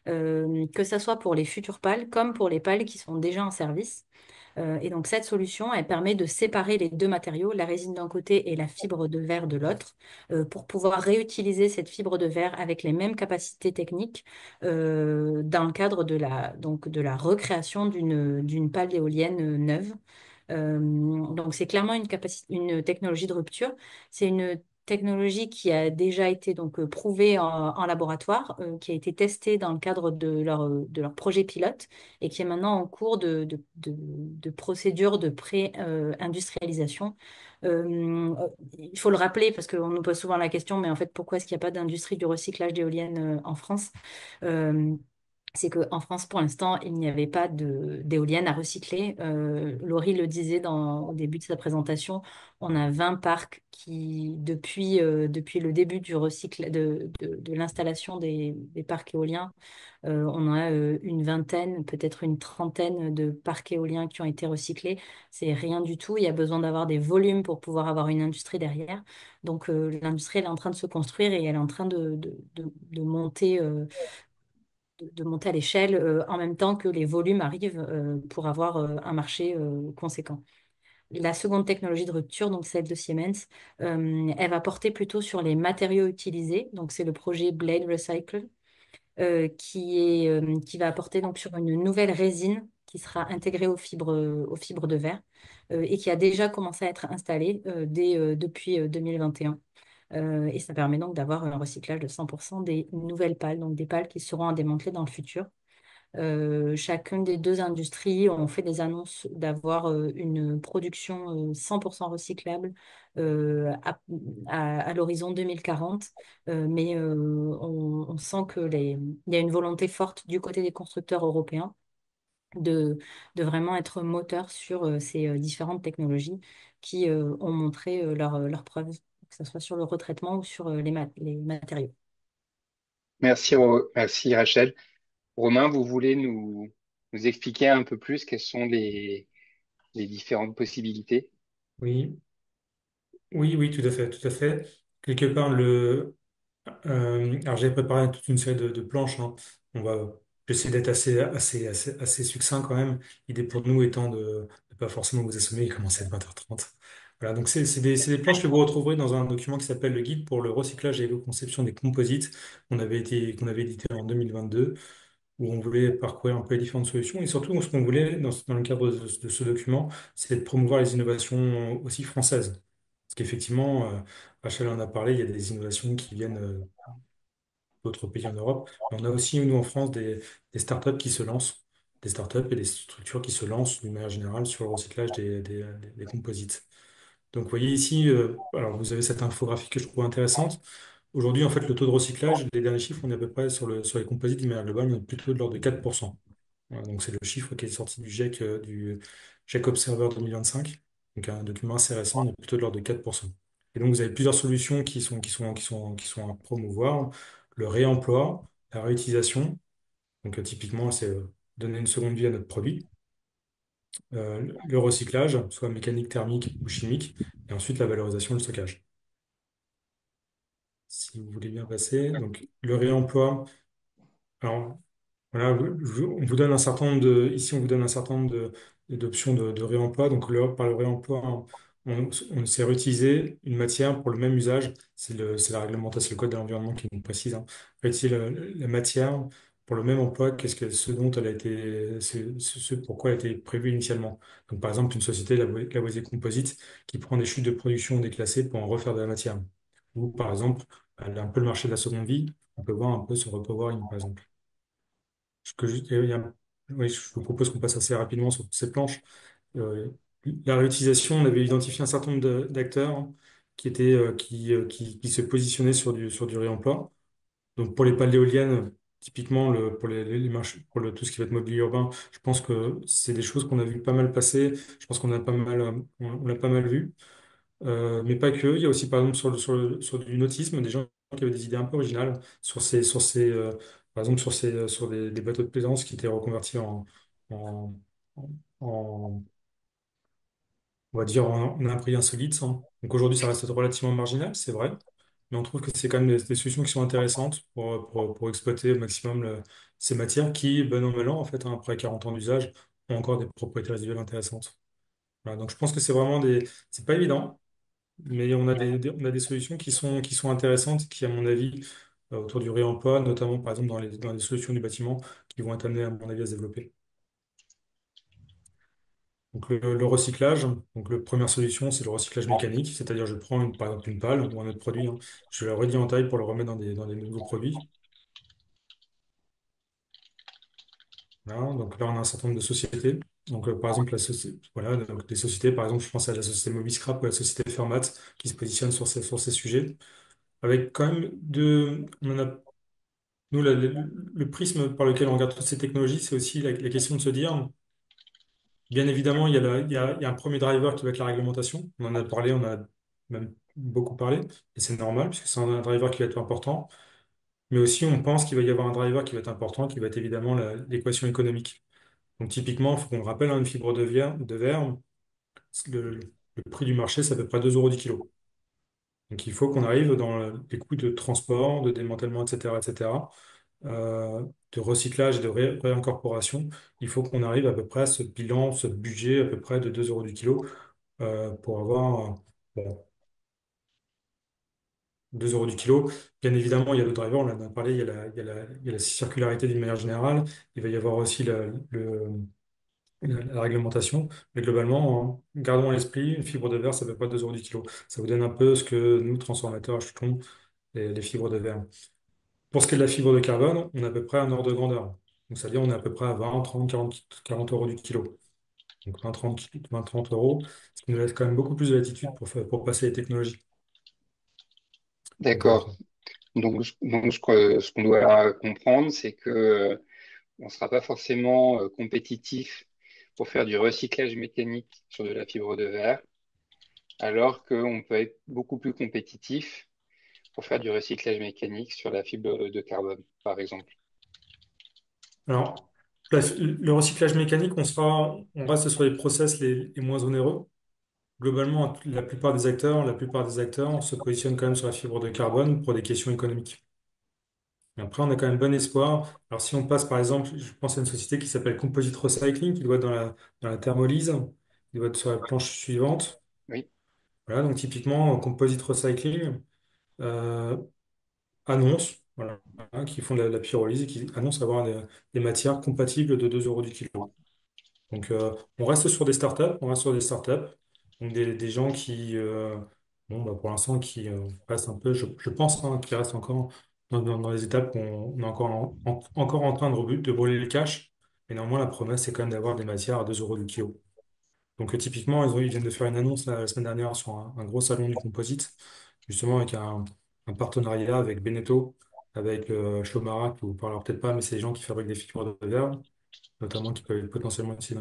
que ce soit pour les futures pales comme pour les pales qui sont déjà en service. Et donc cette solution, elle permet de séparer les deux matériaux, la résine d'un côté et la fibre de verre de l'autre, pour pouvoir réutiliser cette fibre de verre avec les mêmes capacités techniques dans le cadre donc de la recréation d'une pale éolienne neuve. Donc c'est clairement une technologie de rupture. C'est une technologie qui a déjà été donc prouvée en laboratoire, qui a été testée dans le cadre de leur projet pilote et qui est maintenant en cours de procédure de pré-industrialisation. Il faut le rappeler parce qu'on nous pose souvent la question, mais en fait, pourquoi est-ce qu'il n'y a pas d'industrie du recyclage d'éoliennes en France? Euh, c'est qu'en France, pour l'instant, il n'y avait pas d'éoliennes à recycler. Laurie le disait au début de sa présentation, on a 20 parcs qui, depuis le début de l'installation des parcs éoliens, on a une vingtaine, peut-être une trentaine de parcs éoliens qui ont été recyclés. C'est rien du tout. Il y a besoin d'avoir des volumes pour pouvoir avoir une industrie derrière. Donc, l'industrie, elle est en train de se construire et elle est en train de monter. De monter à l'échelle en même temps que les volumes arrivent pour avoir un marché conséquent. La seconde technologie de rupture, donc celle de Siemens, elle va porter plutôt sur les matériaux utilisés. Donc c'est le projet Blade Recycle qui va apporter donc sur une nouvelle résine qui sera intégrée aux fibres de verre et qui a déjà commencé à être installée depuis 2021. Et ça permet donc d'avoir un recyclage de 100% des nouvelles pales, donc des pales qui seront à démanteler dans le futur. Chacune des deux industries ont fait des annonces d'avoir une production 100% recyclable à l'horizon 2040. Mais on sent il y a une volonté forte du côté des constructeurs européens de, de vraiment être moteur sur ces différentes technologies qui ont montré leurs preuves, que ce soit sur le retraitement ou sur les matériaux. Merci Rachel. Romain, vous voulez nous expliquer un peu plus quelles sont les différentes possibilités? Oui, oui, tout à fait, tout à fait. Quelque part, alors j'avais préparé toute une série de planches, hein. On va essayer d'être assez succinct quand même. L'idée pour nous étant de ne pas forcément vous assommer et commencer à 20h30. Voilà, donc c'est des planches que vous retrouverez dans un document qui s'appelle le Guide pour le recyclage et l'éco-conception des composites qu'on avait édité en 2022, où on voulait parcourir un peu les différentes solutions. Et surtout, ce qu'on voulait dans le cadre de ce document, c'est de promouvoir les innovations aussi françaises. Parce qu'effectivement, Rachel en a parlé, il y a des innovations qui viennent d'autres pays en Europe. Mais on a aussi, nous, en France, des startups qui se lancent, des startups et des structures qui se lancent d'une manière générale sur le recyclage des composites. Donc, vous voyez ici, alors vous avez cette infographie que je trouve intéressante. Aujourd'hui, en fait, le taux de recyclage, les derniers chiffres, on est à peu près sur les composites d'une manière globale, on est plutôt de l'ordre de 4%. Voilà, donc, c'est le chiffre qui est sorti du GIEC Observer 2025. Donc, un document assez récent, on est plutôt de l'ordre de 4%. Et donc, vous avez plusieurs solutions qui sont à promouvoir. Le réemploi, la réutilisation. Donc, typiquement, c'est donner une seconde vie à notre produit. Le recyclage, soit mécanique, thermique ou chimique. Et ensuite, la valorisation et le stockage. Si vous voulez bien passer. Donc, le réemploi. Alors, voilà, on vous donne un certain nombre ici, on vous donne un certain nombre d'options de réemploi. Donc, par le réemploi, on sait réutiliser une matière pour le même usage. C'est la réglementation, c'est le code de l'environnement qui nous précise, hein. Réutiliser la matière pour le même emploi ce dont elle a été, ce pourquoi elle a été prévue initialement. Donc, par exemple, une société, Lavoisier Composite, qui prend des chutes de production déclassées pour en refaire de la matière. Ou, par exemple, elle a un peu le marché de la seconde vie. On peut voir un peu sur repowering, par exemple. Oui, je vous propose qu'on passe assez rapidement sur ces planches. Euh, la réutilisation, on avait identifié un certain nombre d'acteurs, hein, qui se positionnaient sur du réemploi. Donc pour les pales d'éoliennes, typiquement pour les marchés, tout ce qui va être mobilier urbain, je pense que c'est des choses qu'on a vu pas mal passer. Je pense qu'on a pas mal, on l'a pas mal vu. Mais pas que. Il y a aussi, par exemple, sur du nautisme, des gens qui avaient des idées un peu originales par exemple, sur des bateaux de plaisance qui étaient reconvertis en, en- on va dire, en un prix insolite, hein. Donc aujourd'hui, ça reste relativement marginal, c'est vrai. Mais on trouve que c'est quand même des solutions qui sont intéressantes pour exploiter au maximum ces matières qui, bon an, mal an, en fait, hein, après 40 ans d'usage, ont encore des propriétés résiduelles intéressantes. Voilà, donc je pense que c'est pas évident. Mais on a des solutions qui sont intéressantes, qui, à mon avis, autour du réemploi, notamment par exemple dans les solutions du bâtiment, qui vont être amenées, à mon avis, à se développer. Donc le recyclage, donc la première solution, c'est le recyclage mécanique, c'est-à-dire je prends par exemple une palle ou un autre produit, hein, je la redis en taille pour le remettre dans des nouveaux produits. Voilà, donc là, on a un certain nombre de sociétés. Donc, par exemple, voilà, donc des sociétés, par exemple, je pense à la société Mobiscrap ou à la société Fermat qui se positionnent sur ces sujets. Avec quand même on en a Nous, le prisme par lequel on regarde toutes ces technologies, c'est aussi la question de se dire, bien évidemment, il y a un premier driver qui va être la réglementation. On en a parlé, on a même beaucoup parlé, et c'est normal, puisque c'est un driver qui va être important. Mais aussi, on pense qu'il va y avoir un driver qui va être important, qui va être évidemment l'équation économique. Donc, typiquement, il faut qu'on rappelle, hein, une fibre de verre, le, le prix du marché, c'est à peu près 2 € du kilo. Donc, il faut qu'on arrive dans les coûts de transport, de démantèlement, etc., de recyclage et de réincorporation, il faut qu'on arrive à peu près à ce bilan, ce budget à peu près de 2 € du kilo pour avoir bon, 2 € du kilo. Bien évidemment, il y a le driver, on en a parlé, il y a la circularité d'une manière générale, il va y avoir aussi la réglementation, mais globalement, gardons à l'esprit, une fibre de verre, ça ne fait pas 2 € du kilo. Ça vous donne un peu ce que nous, transformateurs, achetons, les fibres de verre. Pour ce qui est de la fibre de carbone, on a à peu près un ordre de grandeur. Donc, c'est-à-dire on est à peu près à 20, 30, 40 € du kilo. Donc 20, 30, 20, 30 euros, ce qui nous laisse quand même beaucoup plus de latitude pour passer les technologies. Donc voilà. D'accord. Donc, ce qu'on doit comprendre, c'est que on ne sera pas forcément compétitif pour faire du recyclage mécanique sur de la fibre de verre, alors qu'on peut être beaucoup plus compétitif pour faire du recyclage mécanique sur la fibre de carbone, par exemple. Alors, le recyclage mécanique, on reste sur les process les moins onéreux. Globalement, la plupart des acteurs se positionnent quand même sur la fibre de carbone pour des questions économiques. Mais après, on a quand même bon espoir. Alors, si on passe, par exemple, je pense à une société qui s'appelle Composite Recycling, qui doit être dans la thermolyse, qui doit être sur la planche suivante. Oui, Voilà, donc typiquement, Composite Recycling euh, annonce, voilà, hein, qui font de la pyrolyse et qui annoncent avoir des matières compatibles de 2 euros du kilo. Donc, on reste sur des startups, on reste sur des startups, donc des gens qui, bon, bah, pour l'instant, qui restent un peu, je pense, hein, qui restent encore dans les étapes où on est encore en train de brûler le cash, mais néanmoins, la promesse, c'est quand même d'avoir des matières à 2 euros du kilo. Donc, typiquement, ils viennent de faire une annonce la semaine dernière sur un gros salon du composite, justement avec un partenariat avec Beneteau, avec Chlomara, qui vous parlera peut-être pas, mais c'est les gens qui fabriquent des fibres de verre notamment qui peuvent être potentiellement aussi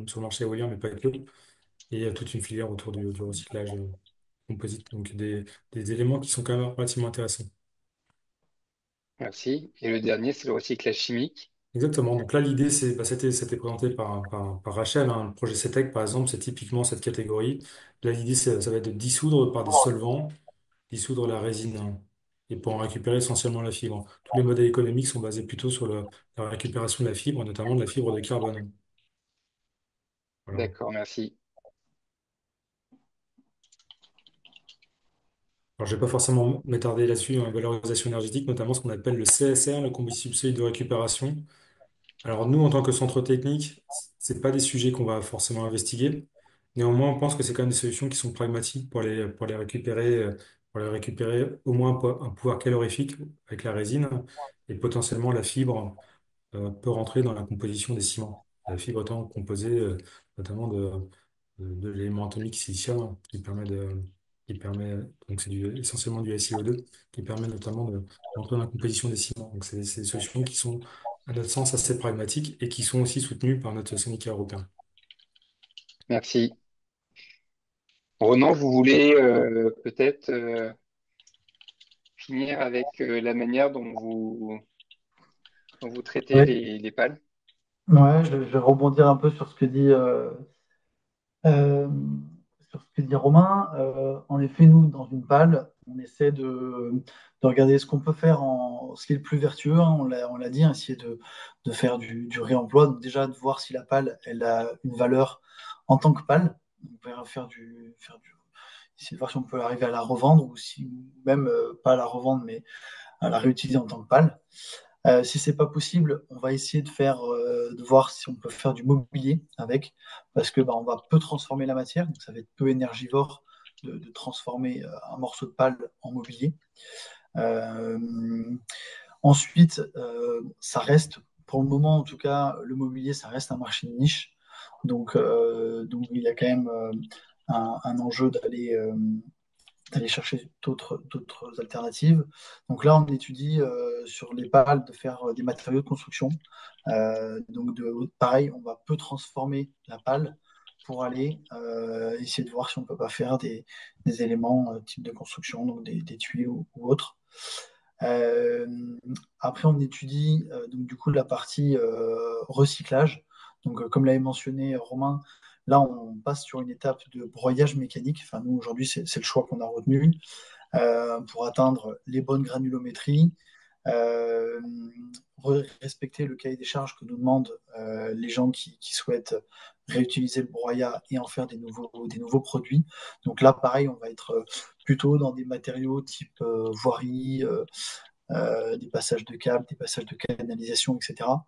sur le marché éolien, mais pas que. Et il y a toute une filière autour du recyclage composite, donc des éléments qui sont quand même relativement intéressants. merci. Et le dernier, c'est le recyclage chimique. Exactement. Donc là, l'idée, c'était présenté par Rachel, hein. Le projet CETEC, par exemple, c'est typiquement cette catégorie. Là, l'idée, ça va être de dissoudre par des solvants, dissoudre la résine, hein, et pour en récupérer essentiellement la fibre. Tous les modèles économiques sont basés plutôt sur la récupération de la fibre, notamment de la fibre de carbone. Voilà. D'accord, merci. Alors, je ne vais pas forcément m'attarder là-dessus, en valorisation énergétique, notamment ce qu'on appelle le CSR, le combustible solide de récupération. Alors, nous, en tant que centre technique, ce pas des sujets qu'on va forcément investiguer. Néanmoins, on pense que c'est quand même des solutions qui sont pragmatiques pour les récupérer au moins un pouvoir calorifique avec la résine et potentiellement la fibre peut rentrer dans la composition des ciments. La fibre étant composée notamment de l'élément atomique silicium qui permet, donc c'est essentiellement du SiO2, qui permet notamment de rentrer dans la composition des ciments. Donc c'est des solutions qui sont, à notre sens, assez pragmatiques et qui sont aussi soutenues par notre syndicat européen. Merci. Ronan, vous voulez peut-être finir avec la manière dont vous traitez Oui, les pales? ouais, je vais rebondir un peu euh, sur ce que dit Romain. En effet, nous, dans une pale, on essaie de regarder ce qu'on peut faire ce qui est le plus vertueux, hein, on l'a dit, hein, essayer de faire du réemploi. Donc déjà, de voir si la pale, elle a une valeur en tant que pale. On va essayer de voir si on peut arriver à la revendre ou si même pas à la revendre, mais à la réutiliser en tant que pale. Si c'est pas possible, on va essayer de voir si on peut faire du mobilier avec, parce que bah, on va peu transformer la matière, donc ça va être peu énergivore de transformer un morceau de pale en mobilier. Euh, Ensuite, ça reste, pour le moment en tout cas, le mobilier, ça reste un marché de niche, donc il y a quand même un enjeu d'aller chercher d'autres alternatives. Donc là, on étudie sur les pales de faire des matériaux de construction. Pareil, on va peu transformer la pale pour aller essayer de voir si on ne peut pas faire des éléments type de construction, donc des tuiles ou autres. Euh, Après, on étudie donc du coup la partie recyclage. Donc, comme l'avait mentionné Romain, là, on passe sur une étape de broyage mécanique. Enfin, nous, aujourd'hui, c'est le choix qu'on a retenu pour atteindre les bonnes granulométries, euh, respecter le cahier des charges que nous demandent les gens qui souhaitent réutiliser le broyat et en faire des nouveaux produits. Donc là, pareil, on va être plutôt dans des matériaux type voirie, des passages de câbles, des passages de canalisation, etc.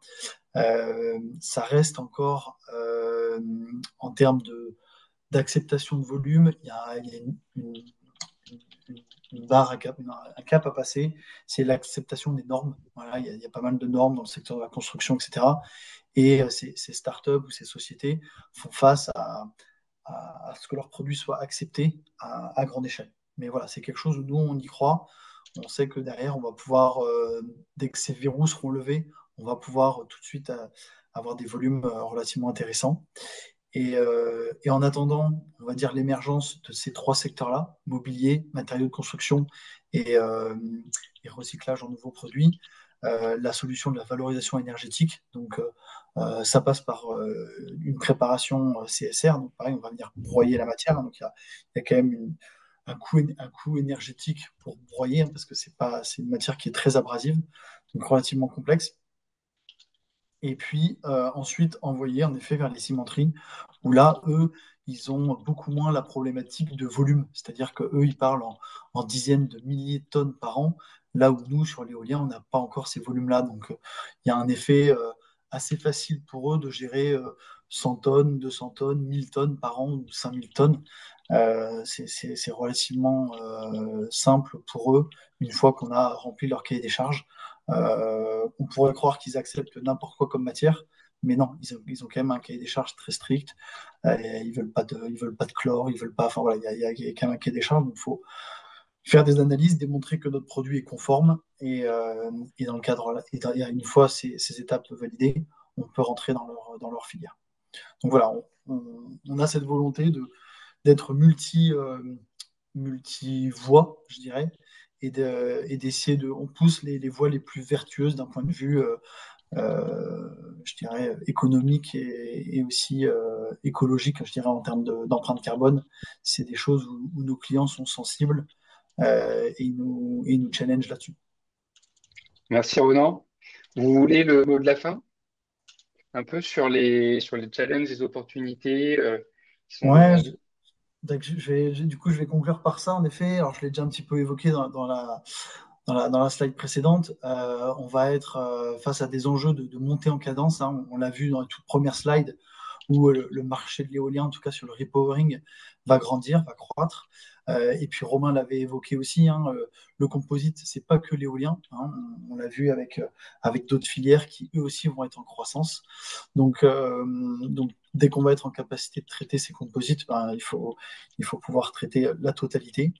Ça reste encore, en termes d'acceptation de volume, il y a une barre un cap à passer, c'est l'acceptation des normes. Voilà, il y a pas mal de normes dans le secteur de la construction, etc. Et ces startups ou ces sociétés font face à ce que leurs produits soient acceptés à grande échelle. Mais voilà, c'est quelque chose où nous, on y croit. On sait que derrière, on va pouvoir, dès que ces verrous seront levés, on va pouvoir tout de suite avoir des volumes relativement intéressants. Et en attendant, on va dire l'émergence de ces trois secteurs-là, mobilier, matériaux de construction et, euh, et recyclage en nouveaux produits, la solution de la valorisation énergétique, donc ça passe par une préparation CSR, donc pareil, on va venir broyer la matière, hein, donc il y a quand même un coût énergétique pour broyer, hein, parce que c'est une matière qui est très abrasive, donc relativement complexe. Et puis ensuite envoyer en effet vers les cimenteries, où là, eux, ils ont beaucoup moins la problématique de volume, c'est-à-dire que eux, ils parlent en dizaines de milliers de tonnes par an, là où nous, sur l'éolien, on n'a pas encore ces volumes-là. Donc il y a un effet assez facile pour eux de gérer 100 tonnes, 200 tonnes, 1000 tonnes par an ou 5000 tonnes. C'est relativement simple pour eux une fois qu'on a rempli leur cahier des charges. On pourrait croire qu'ils acceptent n'importe quoi comme matière, mais non, ils ont quand même un cahier des charges très strict. Ils veulent pas de chlore, ils veulent pas. Enfin voilà, il y a quand même un cahier des charges. Donc il faut faire des analyses, démontrer que notre produit est conforme, et dans le cadre là, et une fois ces étapes validées, on peut rentrer dans leur filière. Donc voilà, on a cette volonté d'être multi-voies, je dirais, et d'essayer on pousse les voies les plus vertueuses d'un point de vue, je dirais, économique et aussi écologique, je dirais, en termes d'empreinte carbone. C'est des choses où nos clients sont sensibles et ils nous challenge là-dessus. Merci Ronan. Vous voulez le mot de la fin? Un peu sur les challenges, les opportunités qui sont Ouais, devant vous. donc du coup, je vais conclure par ça, en effet. Alors, je l'ai déjà un petit peu évoqué dans la slide précédente. On va être face à des enjeux de montée en cadence, hein. On l'a vu dans la toute première slide, où le marché de l'éolien, en tout cas sur le repowering, va grandir, va croître. Et puis Romain l'avait évoqué aussi, hein, le composite, c'est pas que l'éolien, hein. On l'a vu avec d'autres filières qui eux aussi vont être en croissance. Donc dès qu'on va être en capacité de traiter ces composites, ben, il faut pouvoir traiter la totalité.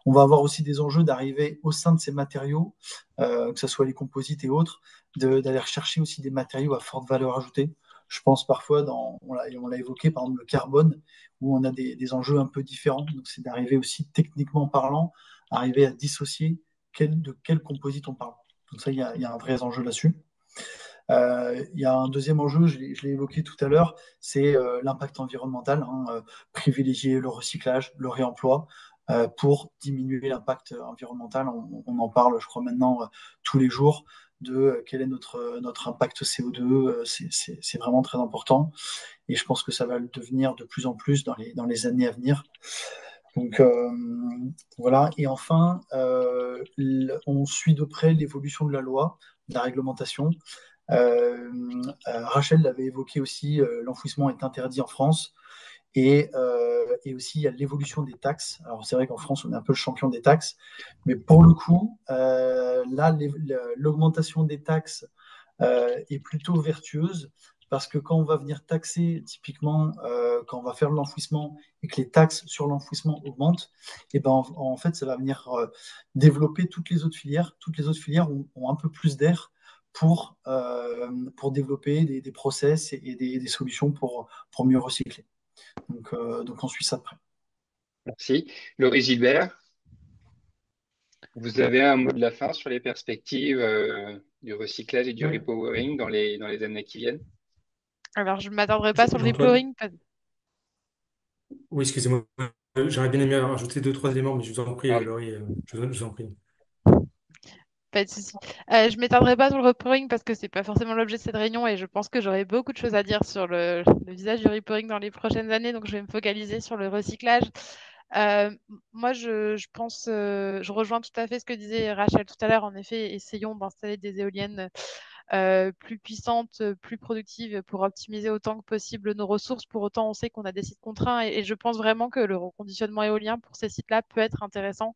On va avoir aussi des enjeux d'arriver au sein de ces matériaux, que ce soit les composites et autres, d'aller rechercher aussi des matériaux à forte valeur ajoutée. Je pense parfois, on l'a évoqué, par exemple le carbone, où on a des enjeux un peu différents. Donc c'est d'arriver aussi, techniquement parlant, arriver à dissocier de quel composite on parle. Donc ça, il y a un vrai enjeu là-dessus. Il y a un deuxième enjeu, je l'ai évoqué tout à l'heure, c'est l'impact environnemental, hein, privilégier le recyclage, le réemploi pour diminuer l'impact environnemental. On en parle, je crois, maintenant tous les jours de quel est notre impact CO2. C'est vraiment très important et je pense que ça va le devenir de plus en plus dans les années à venir. Donc voilà. Et enfin, on suit de près l'évolution de la loi, de la réglementation. Rachel l'avait évoqué aussi, l'enfouissement est interdit en France. Et aussi, il y a l'évolution des taxes. Alors, c'est vrai qu'en France, on est un peu le champion des taxes. Mais pour le coup, là, l'augmentation des taxes est plutôt vertueuse parce que quand on va venir taxer, typiquement, quand on va faire de l'enfouissement et que les taxes sur l'enfouissement augmentent, et ben, en fait, ça va venir développer toutes les autres filières. Toutes les autres filières ont un peu plus d'air pour développer des process et des solutions pour mieux recycler. Donc on suit ça de près. Merci. Laurie Gilbert, vous avez un mot de la fin sur les perspectives du recyclage et du Ouais. repowering dans les années qui viennent? Alors, je ne m'attarderai pas sur le Jean-Antoine, repowering. oui, excusez-moi. J'aurais bien aimé rajouter deux, trois éléments, mais je vous en prie, Pardon. Laurie, je vous en prie. Pas de souci. Je m'étendrai pas sur le repowering parce que c'est pas forcément l'objet de cette réunion et je pense que j'aurai beaucoup de choses à dire sur le visage du repowering dans les prochaines années, donc je vais me focaliser sur le recyclage. Euh, Moi, je pense, je rejoins tout à fait ce que disait Rachel tout à l'heure. En effet, essayons d'installer des éoliennes plus puissantes, plus productives pour optimiser autant que possible nos ressources. Pour autant, on sait qu'on a des sites contraints et je pense vraiment que le reconditionnement éolien pour ces sites-là peut être intéressant.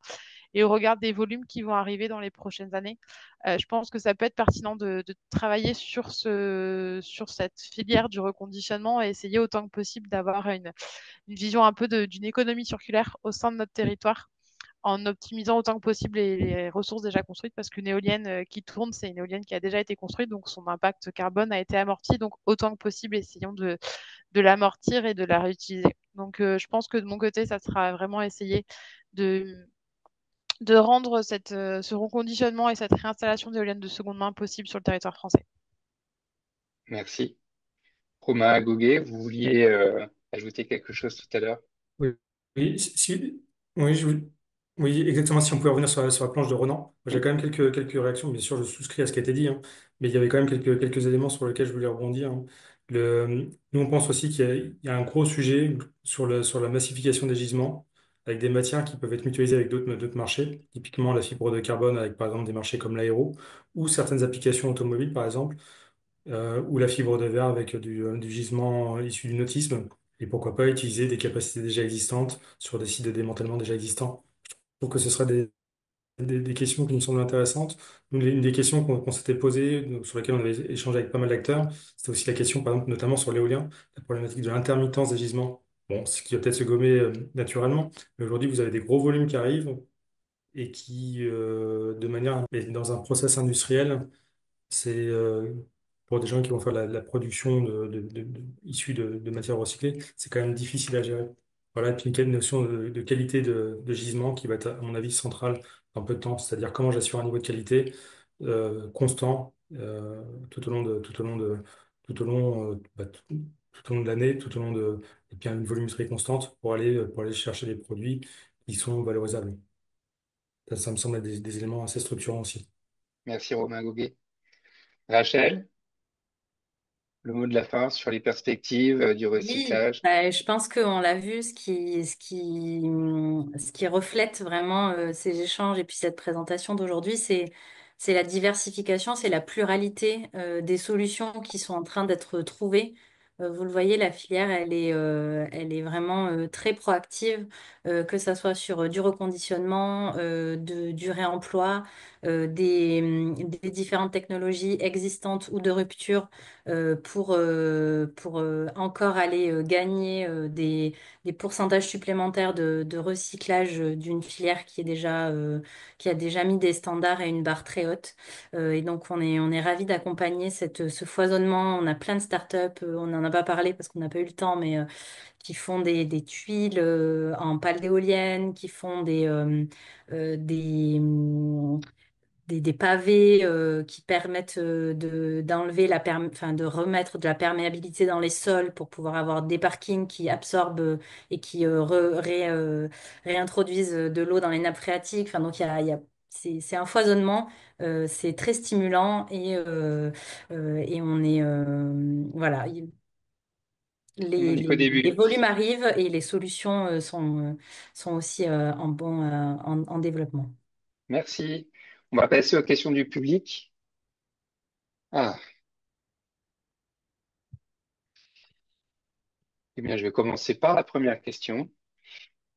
Et au regard des volumes qui vont arriver dans les prochaines années, je pense que ça peut être pertinent de travailler sur cette filière du reconditionnement et essayer autant que possible d'avoir une vision un peu d'une économie circulaire au sein de notre territoire. en optimisant autant que possible les ressources déjà construites, parce qu'une éolienne qui tourne, c'est une éolienne qui a déjà été construite, donc son impact carbone a été amorti. Donc autant que possible, essayons de l'amortir et de la réutiliser. Donc je pense que de mon côté, ça sera vraiment essayer de, de rendre ce reconditionnement et cette réinstallation d'éoliennes de seconde main possible sur le territoire français. Merci. Romain Gouguet, vous vouliez ajouter quelque chose tout à l'heure? Oui, oui, oui, oui, exactement. Si on pouvait revenir sur la planche de Ronan. Moi, j'ai quand même quelques réactions. Bien sûr, je souscris à ce qui a été dit, hein, mais il y avait quand même quelques éléments sur lesquels je voulais rebondir, hein. Nous, on pense aussi qu'il y a un gros sujet sur la massification des gisements, avec des matières qui peuvent être mutualisées avec d'autres marchés, typiquement la fibre de carbone, avec par exemple des marchés comme l'aéro, ou certaines applications automobiles, par exemple, ou la fibre de verre avec du gisement issu du nautisme. Et pourquoi pas utiliser des capacités déjà existantes sur des sites de démantèlement déjà existants. Je trouve que ce seraient des questions qui nous semblent intéressantes. Nous, une des questions qu'on s'était posées, donc, sur lesquelles on avait échangé avec pas mal d'acteurs, c'était aussi la question, par exemple, notamment sur l'éolien, la problématique de l'intermittence des gisements. Bon, ce qui va peut-être se gommer naturellement, mais aujourd'hui, vous avez des gros volumes qui arrivent et qui, de manière, et dans un process industriel, c'est pour des gens qui vont faire la production issue de matières recyclées, c'est quand même difficile à gérer. Voilà, et puis une notion de qualité de gisement qui va être, à mon avis, centrale dans peu de temps. C'est-à-dire comment j'assure un niveau de qualité constant tout au long, tout au long de l'année, tout au long et puis une volumétrie constante pour aller chercher des produits qui sont valorisables. Ça me semble être des éléments assez structurants aussi. Merci Romain Gouguet. Rachel, le mot de la fin sur les perspectives du Oui, recyclage. bah, je pense qu'on l'a vu, ce qui reflète vraiment ces échanges et puis cette présentation d'aujourd'hui, c'est la diversification, c'est la pluralité des solutions qui sont en train d'être trouvées. Vous le voyez, la filière, elle est vraiment très proactive, que ça soit sur du reconditionnement, du réemploi, des différentes technologies existantes ou de rupture pour encore aller gagner des pourcentages supplémentaires de recyclage d'une filière qui a déjà mis des standards et une barre très haute. Et donc, on est ravis d'accompagner ce foisonnement. On a plein de startups, on n'en a pas parlé parce qu'on n'a pas eu le temps, mais qui font des tuiles en pales d'éoliennes, qui font des pavés qui permettent d'enlever enfin, de remettre de la perméabilité dans les sols pour pouvoir avoir des parkings qui absorbent et qui réintroduisent de l'eau dans les nappes phréatiques. Enfin, donc c'est un foisonnement, c'est très stimulant et on est voilà. On n'est qu'au Les début. volumes arrivent et les solutions sont aussi en développement. Merci. On va passer aux questions du public. Ah, eh bien, je vais commencer par la première question.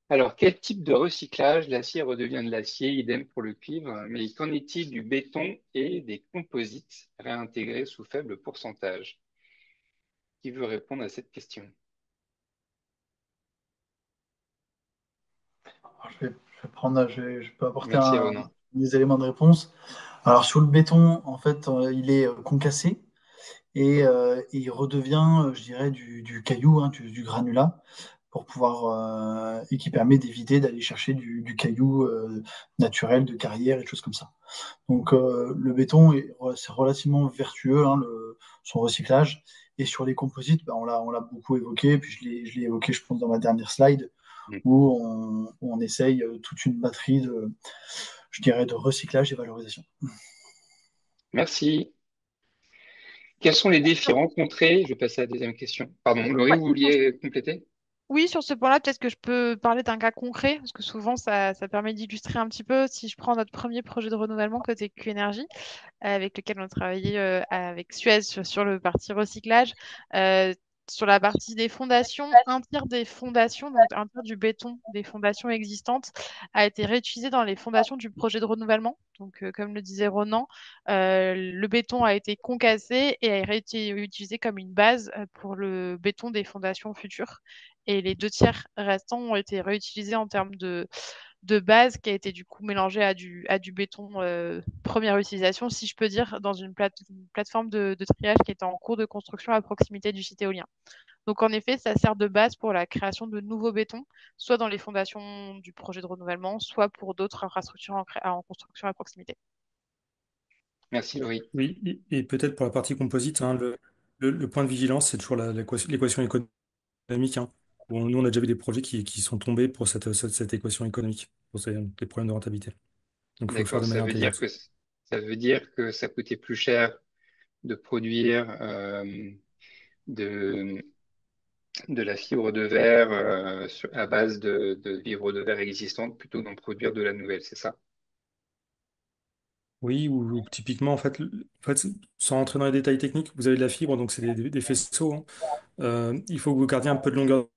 Alors, quel type de recyclage l'acier redevient de l'acier, idem pour le cuivre, mais qu'en est-il du béton et des composites réintégrés sous faible pourcentage? Qui veut répondre à cette question? Alors, je peux apporter Merci, Ronan. des éléments de réponse. Alors, sur le béton, en fait, il est concassé et il redevient, je dirais, du caillou, hein, du granulat, pour pouvoir, et qui permet d'éviter d'aller chercher du caillou naturel de carrière et des choses comme ça. Donc, le béton, c'est relativement vertueux, hein, son recyclage. Et sur les composites, ben, on l'a beaucoup évoqué, puis je l'ai évoqué, je pense, dans ma dernière slide, Mm. où on essaye toute une batterie je dirais, de recyclage et valorisation. Merci. Quels sont les défis rencontrés? Je vais passer à la deuxième question. Pardon, Laurie, Ouais. vous vouliez compléter? Oui, sur ce point-là, peut-être que je peux parler d'un cas concret, parce que souvent, ça permet d'illustrer un petit peu. Si je prends notre premier projet de renouvellement côté Q-Énergie, avec lequel on a travaillé avec Suez sur le parti recyclage, sur la partie des fondations, un tiers des fondations, donc un tiers du béton des fondations existantes, a été réutilisé dans les fondations du projet de renouvellement. Donc, comme le disait Ronan, le béton a été concassé et a été utilisé comme une base pour le béton des fondations futures. Et les deux tiers restants ont été réutilisés en termes de base qui a été du coup mélangé à du béton première utilisation, si je peux dire, dans une plateforme de triage qui était en cours de construction à proximité du site éolien. Donc en effet, ça sert de base pour la création de nouveaux bétons, soit dans les fondations du projet de renouvellement, soit pour d'autres infrastructures en construction à proximité. Merci, Laurie. Oui, et peut-être pour la partie composite, hein, le point de vigilance, c'est toujours l'équation économique. Hein. Bon, nous, on a déjà vu des projets qui sont tombés pour cette équation économique, pour les problèmes de rentabilité. Donc, il faut le faire D'accord, de manière intelligente. ça veut dire que ça coûtait plus cher de produire de, de la fibre de verre à base de fibre de verre existante plutôt que d'en produire de la nouvelle, c'est ça? Oui, ou typiquement, en fait, sans rentrer dans les détails techniques, vous avez de la fibre, donc c'est des faisceaux. Hein. Il faut que vous gardiez un peu de longueur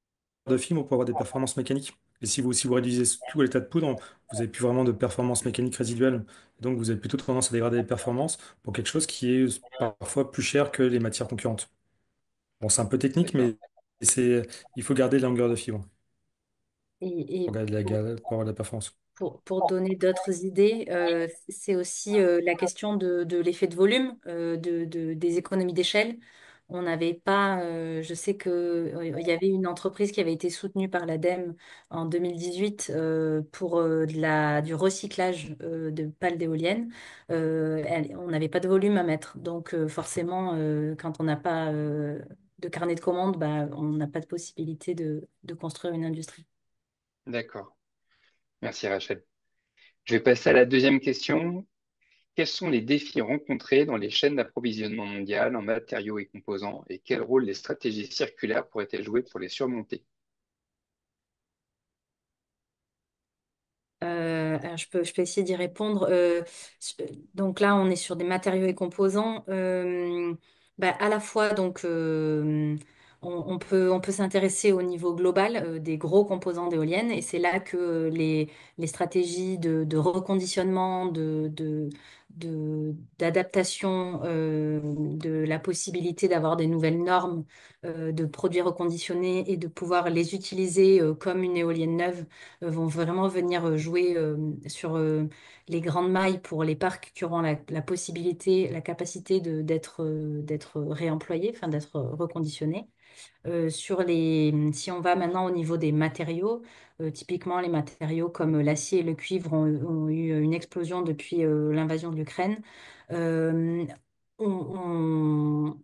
de fibre pour avoir des performances mécaniques. Et si vous réduisez tout à l'état de poudre, vous n'avez plus vraiment de performances mécaniques résiduelles. Donc vous avez plutôt tendance à dégrader les performances pour quelque chose qui est parfois plus cher que les matières concurrentes. Bon, c'est un peu technique, D'accord, mais il faut garder la longueur de fibre Et pour garder pour avoir de la performance. pour donner d'autres idées, c'est aussi la question de l'effet de volume, des économies d'échelle. On n'avait pas, je sais que il y avait une entreprise qui avait été soutenue par l'ADEME en 2018 pour du recyclage de pales d'éoliennes. On n'avait pas de volume à mettre. Donc forcément, quand on n'a pas de carnet de commandes, bah, on n'a pas de possibilité de construire une industrie. d'accord. Merci, Rachel. Je vais passer à la deuxième question. Quels sont les défis rencontrés dans les chaînes d'approvisionnement mondiales en matériaux et composants et quel rôle les stratégies circulaires pourraient-elles jouer pour les surmonter? Alors je peux essayer d'y répondre. Donc là, on est sur des matériaux et composants. Bah, à la fois, donc, on peut s'intéresser au niveau global des gros composants d'éoliennes, et c'est là que les stratégies de reconditionnement, d'adaptation, de la possibilité d'avoir des nouvelles normes de produits reconditionnés et de pouvoir les utiliser comme une éolienne neuve vont vraiment venir jouer sur les grandes mailles pour les parcs qui auront la possibilité, la capacité d'être réemployés, enfin d'être reconditionnés. Si on va maintenant au niveau des matériaux, typiquement les matériaux comme l'acier et le cuivre ont eu une explosion depuis l'invasion de l'Ukraine. Euh, on,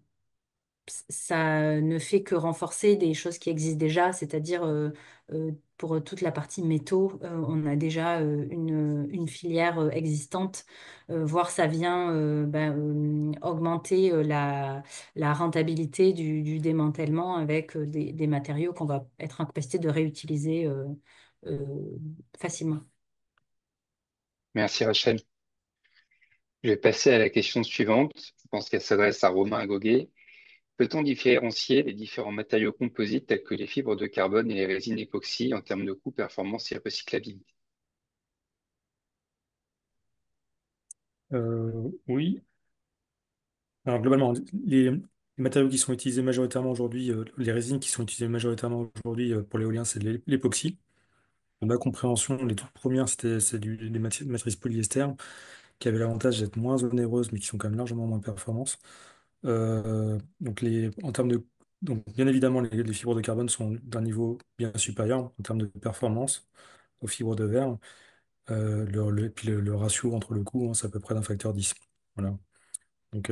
Ça ne fait que renforcer des choses qui existent déjà, c'est-à-dire pour toute la partie métaux, on a déjà une filière existante, voire ça vient augmenter la rentabilité du démantèlement avec des matériaux qu'on va être en capacité de réutiliser euh, facilement. Merci, Rachel. Je vais passer à la question suivante. Je pense qu'elle s'adresse à Romain Goguet. Peut-on différencier les différents matériaux composites tels que les fibres de carbone et les résines époxy en termes de coût, performance et recyclabilité? Oui. Alors globalement, les matériaux qui sont utilisés majoritairement aujourd'hui, les résines qui sont utilisées majoritairement aujourd'hui pour l'éolien, c'est de l'époxy. De ma compréhension, les toutes premières, des matrices polyester qui avaient l'avantage d'être moins onéreuses, mais qui sont quand même largement moins performantes. En termes donc, bien évidemment, les fibres de carbone sont d'un niveau bien supérieur en termes de performance aux fibres de verre. Puis le ratio entre le coût, hein, c'est à peu près d'un facteur 10. Voilà. Donc,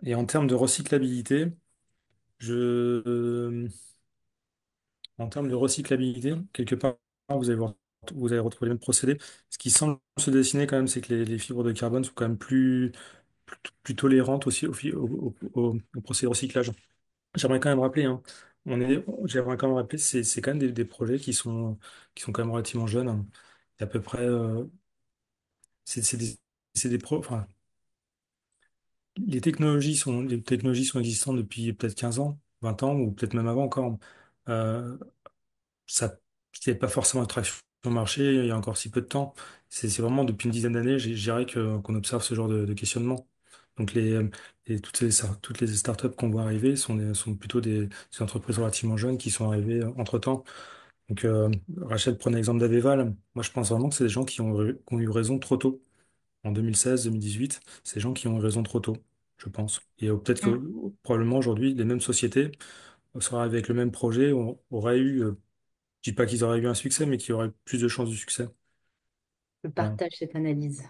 et en termes de recyclabilité, je, en termes de recyclabilité, quelque part, vous allez voir, vous allez retrouver le même procédé. Ce qui semble se dessiner quand même, c'est que les fibres de carbone sont quand même plus tolérantes aussi au procédé de recyclage. J'aimerais quand même rappeler, hein, j'aimerais quand même rappeler, c'est quand même des projets qui sont quand même relativement jeunes. Hein. Il y a à peu près, c'est des enfin, les technologies sont existantes depuis peut-être 15 ans, 20 ans, ou peut-être même avant encore. Euh, ça, il n'y avait pas forcément de traction sur le marché il y a encore si peu de temps. C'est vraiment depuis une dizaine d'années, je dirais qu'on observe ce genre de questionnement. Donc toutes les startups qu'on voit arriver sont plutôt des entreprises relativement jeunes qui sont arrivées entre-temps. Donc, Rachel prenait l'exemple d'Aveval. Moi, je pense vraiment que c'est des gens qui ont eu raison trop tôt. En 2016, 2018, c'est des gens qui ont eu raison trop tôt, je pense. Et peut-être que Mm. probablement aujourd'hui, les mêmes sociétés seraient arrivées avec le même projet, auraient eu, je dis pas qu'ils auraient eu un succès, mais qu'ils auraient plus de chances de succès. Je Voilà. partage cette analyse.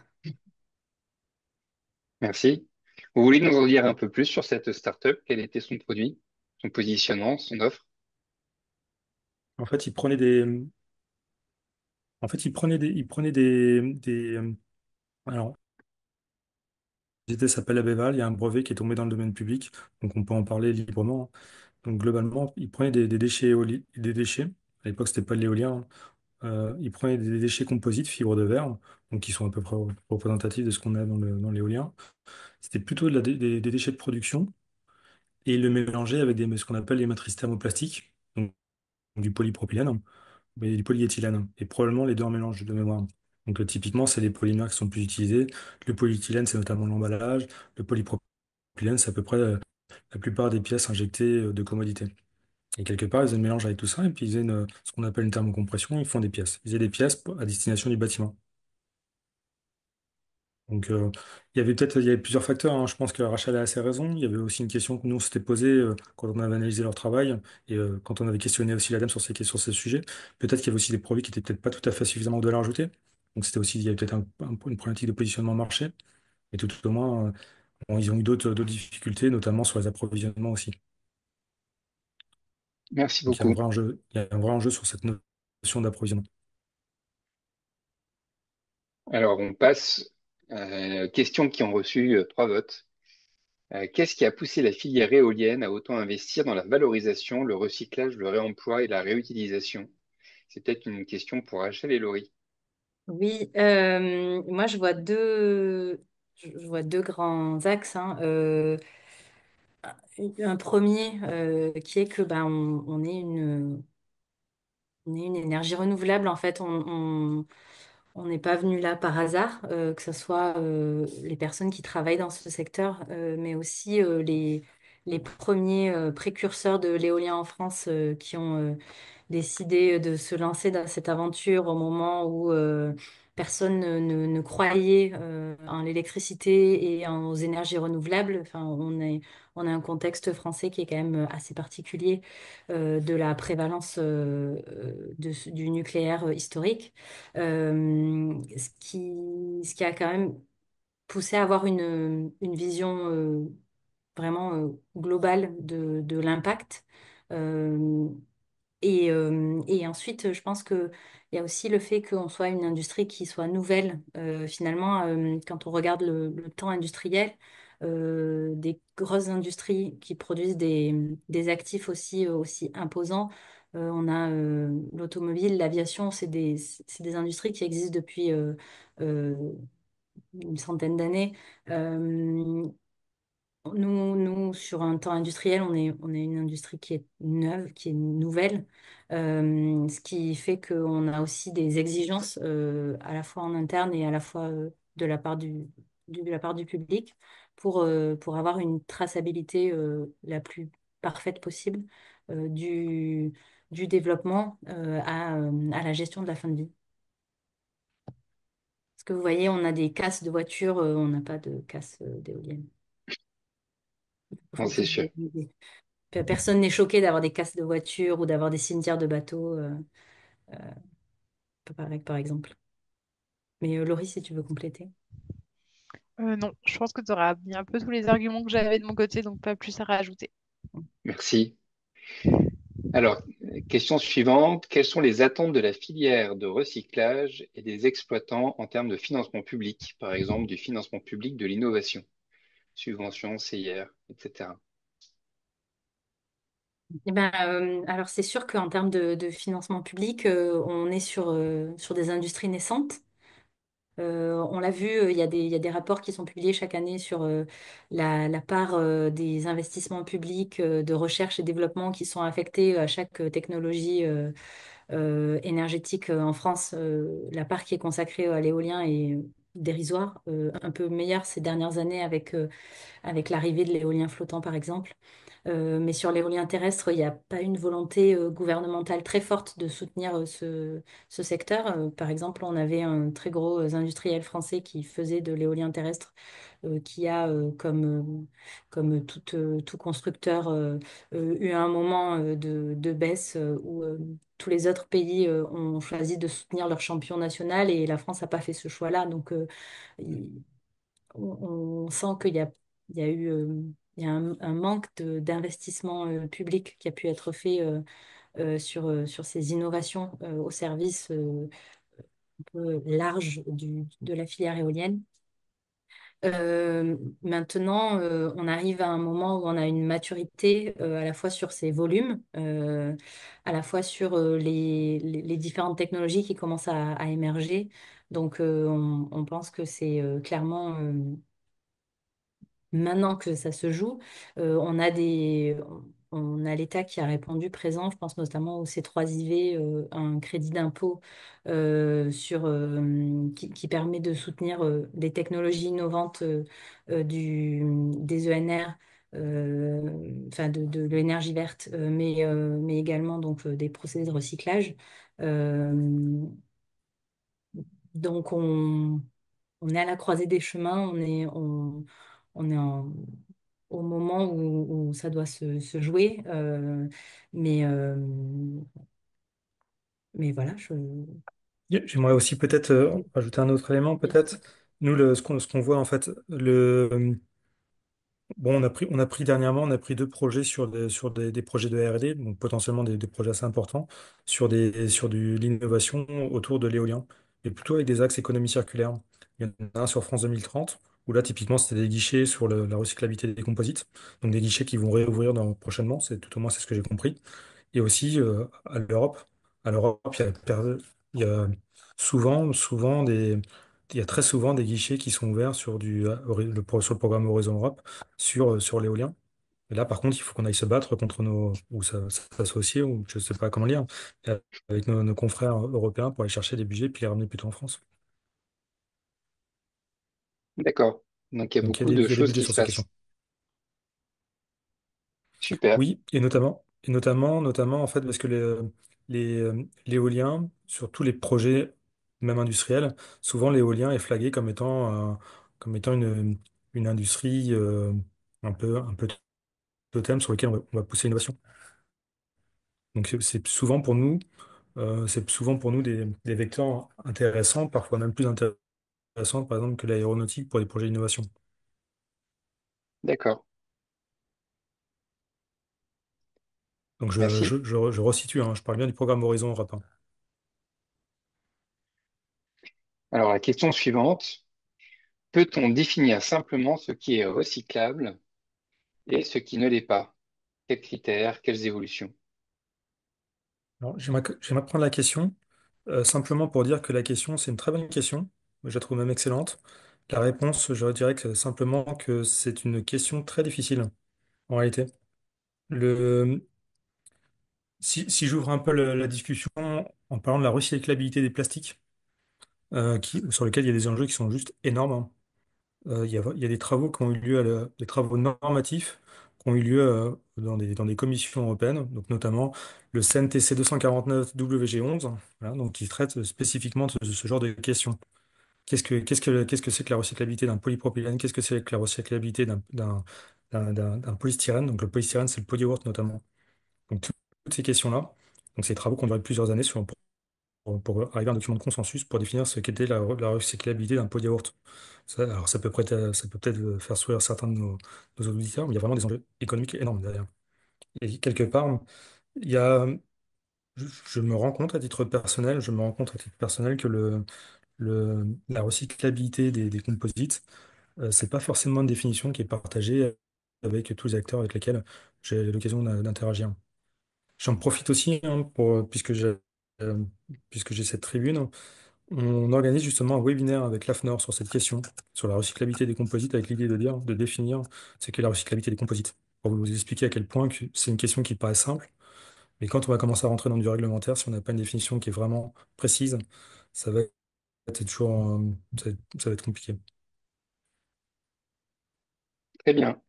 Merci. Vous voulez nous en dire un peu plus sur cette startup? Quel était son produit, son positionnement, son offre? En fait, alors, la société s'appelle Abeval, il y a un brevet qui est tombé dans le domaine public, donc on peut en parler librement. Donc globalement, ils prenaient des déchets des déchets. À l'époque, c'était pas de l'éolien, hein. Ils prenaient des déchets composites, fibres de verre, donc qui sont à peu près représentatifs de ce qu'on a dans l'éolien. C'était plutôt des déchets de production et ils le mélangeaient avec ce qu'on appelle les matrices thermoplastiques, donc du polypropylène et du polyéthylène, et probablement les deux en mélange de mémoire. Donc typiquement, c'est les polymères qui sont plus utilisés. Le polyéthylène, c'est notamment l'emballage. Le polypropylène, c'est à peu près la plupart des pièces injectées de commodité. Et quelque part, ils faisaient le mélange avec tout ça, et puis ils faisaient ce qu'on appelle une thermocompression, ils font des pièces. Ils faisaient des pièces à destination du bâtiment. Donc, il y avait plusieurs facteurs, hein. Je pense que Rachel a assez raison. Il y avait aussi une question que nous on s'était posée quand on avait analysé leur travail et quand on avait questionné aussi l'ADEME sur ces sujets. Peut-être qu'il y avait aussi des produits qui étaient peut-être pas tout à fait suffisamment de valeur ajoutée. Donc, c'était aussi, il y avait peut-être une problématique de positionnement marché. Et tout au moins, bon, ils ont eu d'autres difficultés, notamment sur les approvisionnements aussi. Merci Donc, il y a un beaucoup. vrai enjeu, il y a un vrai enjeu sur cette notion d'approvisionnement. Alors, on passe questions qui ont reçu 3 votes. Qu'est-ce qui a poussé la filière éolienne à autant investir dans la valorisation, le recyclage, le réemploi et la réutilisation? C'est peut-être une question pour Rachel et Laurie. Oui, moi je vois deux grands axes, hein. Un premier qui est que on est une énergie renouvelable. En fait, on n'est pas venu là par hasard, que ce soit les personnes qui travaillent dans ce secteur, mais aussi les premiers précurseurs de l'éolien en France qui ont décidé de se lancer dans cette aventure au moment où personne ne croyait en l'électricité et aux énergies renouvelables. Enfin, on a un contexte français qui est quand même assez particulier de la prévalence du nucléaire historique, ce qui a quand même poussé à avoir une vision vraiment globale de l'impact. Euh, et ensuite, je pense qu'il y a aussi le fait qu'on soit une industrie qui soit nouvelle. Finalement, quand on regarde le temps industriel, des grosses industries qui produisent des actifs aussi imposants, on a l'automobile, l'aviation, c'est des industries qui existent depuis euh, une centaine d'années. Euh, sur un temps industriel, on est une industrie qui est neuve, qui est nouvelle, ce qui fait qu'on a aussi des exigences à la fois en interne et à la fois de la part de la part du public pour avoir une traçabilité la plus parfaite possible du développement à la gestion de la fin de vie. Parce que vous voyez, on a des casses de voitures, on n'a pas de casse d'éoliennes. Non, c'est sûr. Personne n'est choqué d'avoir des casses de voiture ou d'avoir des cimetières de bateaux, par exemple. Mais Laurie, si tu veux compléter. Non, je pense que tu auras mis un peu tous les arguments que j'avais de mon côté, donc pas plus à rajouter. Merci. Alors, question suivante. Quelles sont les attentes de la filière de recyclage et des exploitants en termes de financement public, par exemple du financement public de l'innovation, subventions, CIR, etc. Eh ben, alors c'est sûr qu'en termes de financement public, on est sur des industries naissantes. On l'a vu, il y a des rapports qui sont publiés chaque année sur la part des investissements publics de recherche et développement qui sont affectés à chaque technologie énergétique en France. La part qui est consacrée à l'éolien est dérisoire, un peu meilleure ces dernières années avec l'arrivée de l'éolien flottant, par exemple. Mais sur l'éolien terrestre, il n'y a pas une volonté gouvernementale très forte de soutenir ce secteur. Par exemple, on avait un très gros industriel français qui faisait de l'éolien terrestre, qui a, comme tout constructeur, eu un moment de baisse où tous les autres pays ont choisi de soutenir leur champion national et la France n'a pas fait ce choix-là. Donc, il- on sent il y a eu il y a un manque d'investissement public qui a pu être fait sur ces innovations au service un peu large de la filière éolienne. Maintenant, on arrive à un moment où on a une maturité à la fois sur ces volumes, à la fois sur les différentes technologies qui commencent à émerger. Donc, on pense que c'est clairement maintenant que ça se joue, on a l'État qui a répondu présent, je pense notamment au C3IV, un crédit d'impôt qui permet de soutenir des technologies innovantes des ENR, enfin de l'énergie verte, mais également donc, des procédés de recyclage. Euh, donc on est à la croisée des chemins, on est au moment où ça doit se jouer. Mais, euh, mais voilà, J'aimerais aussi peut-être rajouter un autre élément, peut-être. Nous, ce qu'on voit en fait, bon, on a pris dernièrement, on a pris deux projets sur des projets de R&D, donc potentiellement des projets assez importants, sur l'innovation autour de l'éolien, et plutôt avec des axes économie circulaire. Il y en a un sur France 2030, où là, typiquement, c'était des guichets sur la recyclabilité des composites, donc des guichets qui vont réouvrir prochainement, tout au moins c'est ce que j'ai compris. Et aussi à l'Europe. À l'Europe, il y a il y a très souvent des guichets qui sont ouverts sur le programme Horizon Europe sur l'éolien. Et là, par contre, il faut qu'on aille se battre contre ou s'associer, ou je ne sais pas comment lire, avec nos confrères européens pour aller chercher des budgets puis les ramener plutôt en France. D'accord. Donc, il y a Donc beaucoup de il y a des choses budgets qui se sur ces questions. passent. Super. Oui, notamment en fait, parce que l'éolien, sur tous les projets, même industriels, souvent l'éolien est flagué comme étant une industrie un peu totem sur lequel on va pousser l'innovation. Donc c'est souvent pour nous des vecteurs intéressants, parfois même plus intéressants, par exemple, que l'aéronautique pour des projets d'innovation. D'accord. Donc Merci. je resitue, hein, je parle bien du programme Horizon Europe, hein. Alors, la question suivante. Peut-on définir simplement ce qui est recyclable et ce qui ne l'est pas? Quels critères, quelles évolutions? Alors, j'aimerais prendre la question, simplement pour dire que la question, c'est une très bonne question. Je la trouve même excellente. La réponse, je dirais que simplement que c'est une question très difficile, en réalité. Le, si j'ouvre un peu la discussion en parlant de la recyclabilité des plastiques, sur lesquels il y a des enjeux qui sont juste énormes, hein. Il y a des travaux qui ont eu lieu, des travaux normatifs qui ont eu lieu dans des commissions européennes, donc notamment le CNTC 249 WG11, voilà, donc qui traite spécifiquement de ce genre de questions. Qu'est-ce que c'est que la recyclabilité d'un polypropylène? Qu'est-ce que c'est que la recyclabilité d'un polystyrène? Donc le polystyrène, c'est le polyurène notamment. Donc toutes ces questions-là, donc ces travaux qui ont duré plusieurs années pour arriver à un document de consensus pour définir ce qu'était la recyclabilité d'un pot de yaourt. Alors ça peut peut-être faire sourire certains de nos auditeurs, mais il y a vraiment des enjeux économiques énormes derrière. Et quelque part, il y a, je me rends compte à titre personnel, je me rends compte à titre personnel que la recyclabilité des composites, c'est pas forcément une définition qui est partagée avec tous les acteurs avec lesquels j'ai l'occasion d'interagir. J'en profite aussi hein, euh, puisque j'ai cette tribune. On organise justement un webinaire avec l'AFNOR sur cette question, sur la recyclabilité des composites, avec l'idée de définir ce qu'est la recyclabilité des composites. Pour vous expliquer à quel point c'est une question qui paraît simple, mais quand on va commencer à rentrer dans du réglementaire, si on n'a pas une définition qui est vraiment précise, ça va être toujours, ça va être compliqué. Très bien.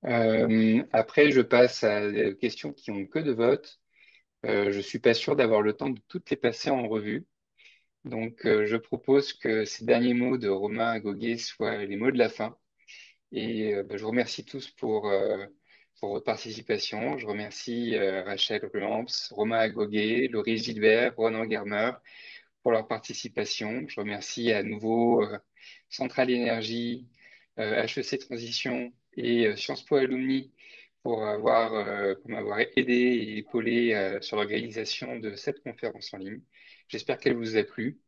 Après, je passe à des questions qui ont que de votes. Je suis pas sûr d'avoir le temps de toutes les passer en revue. Donc, je propose que ces derniers mots de Romain Agoguet soient les mots de la fin. Et je vous remercie tous pour votre participation. Je remercie Rachel Ruamps, Romain Agoguet, Laurie Gilbert, Ronan Germer pour leur participation. Je remercie à nouveau Centrale Énergie, HEC Transition et Sciences Po Alumni pour m'avoir aidé et épaulé sur l'organisation de cette conférence en ligne. J'espère qu'elle vous a plu.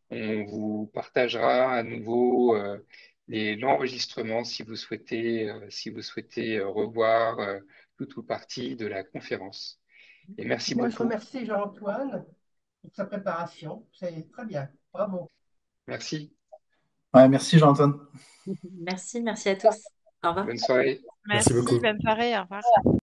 On vous partagera à nouveau l'enregistrement si vous souhaitez revoir toute ou partie de la conférence. Et merci Moi, je beaucoup. remercie Jean-Antoine pour sa préparation. C'est très bien. Bravo. Merci. Ouais, merci Jean-Antoine. Merci à tous. Au revoir. Bonne soirée. Merci Merci, beaucoup. bonne soirée, au revoir.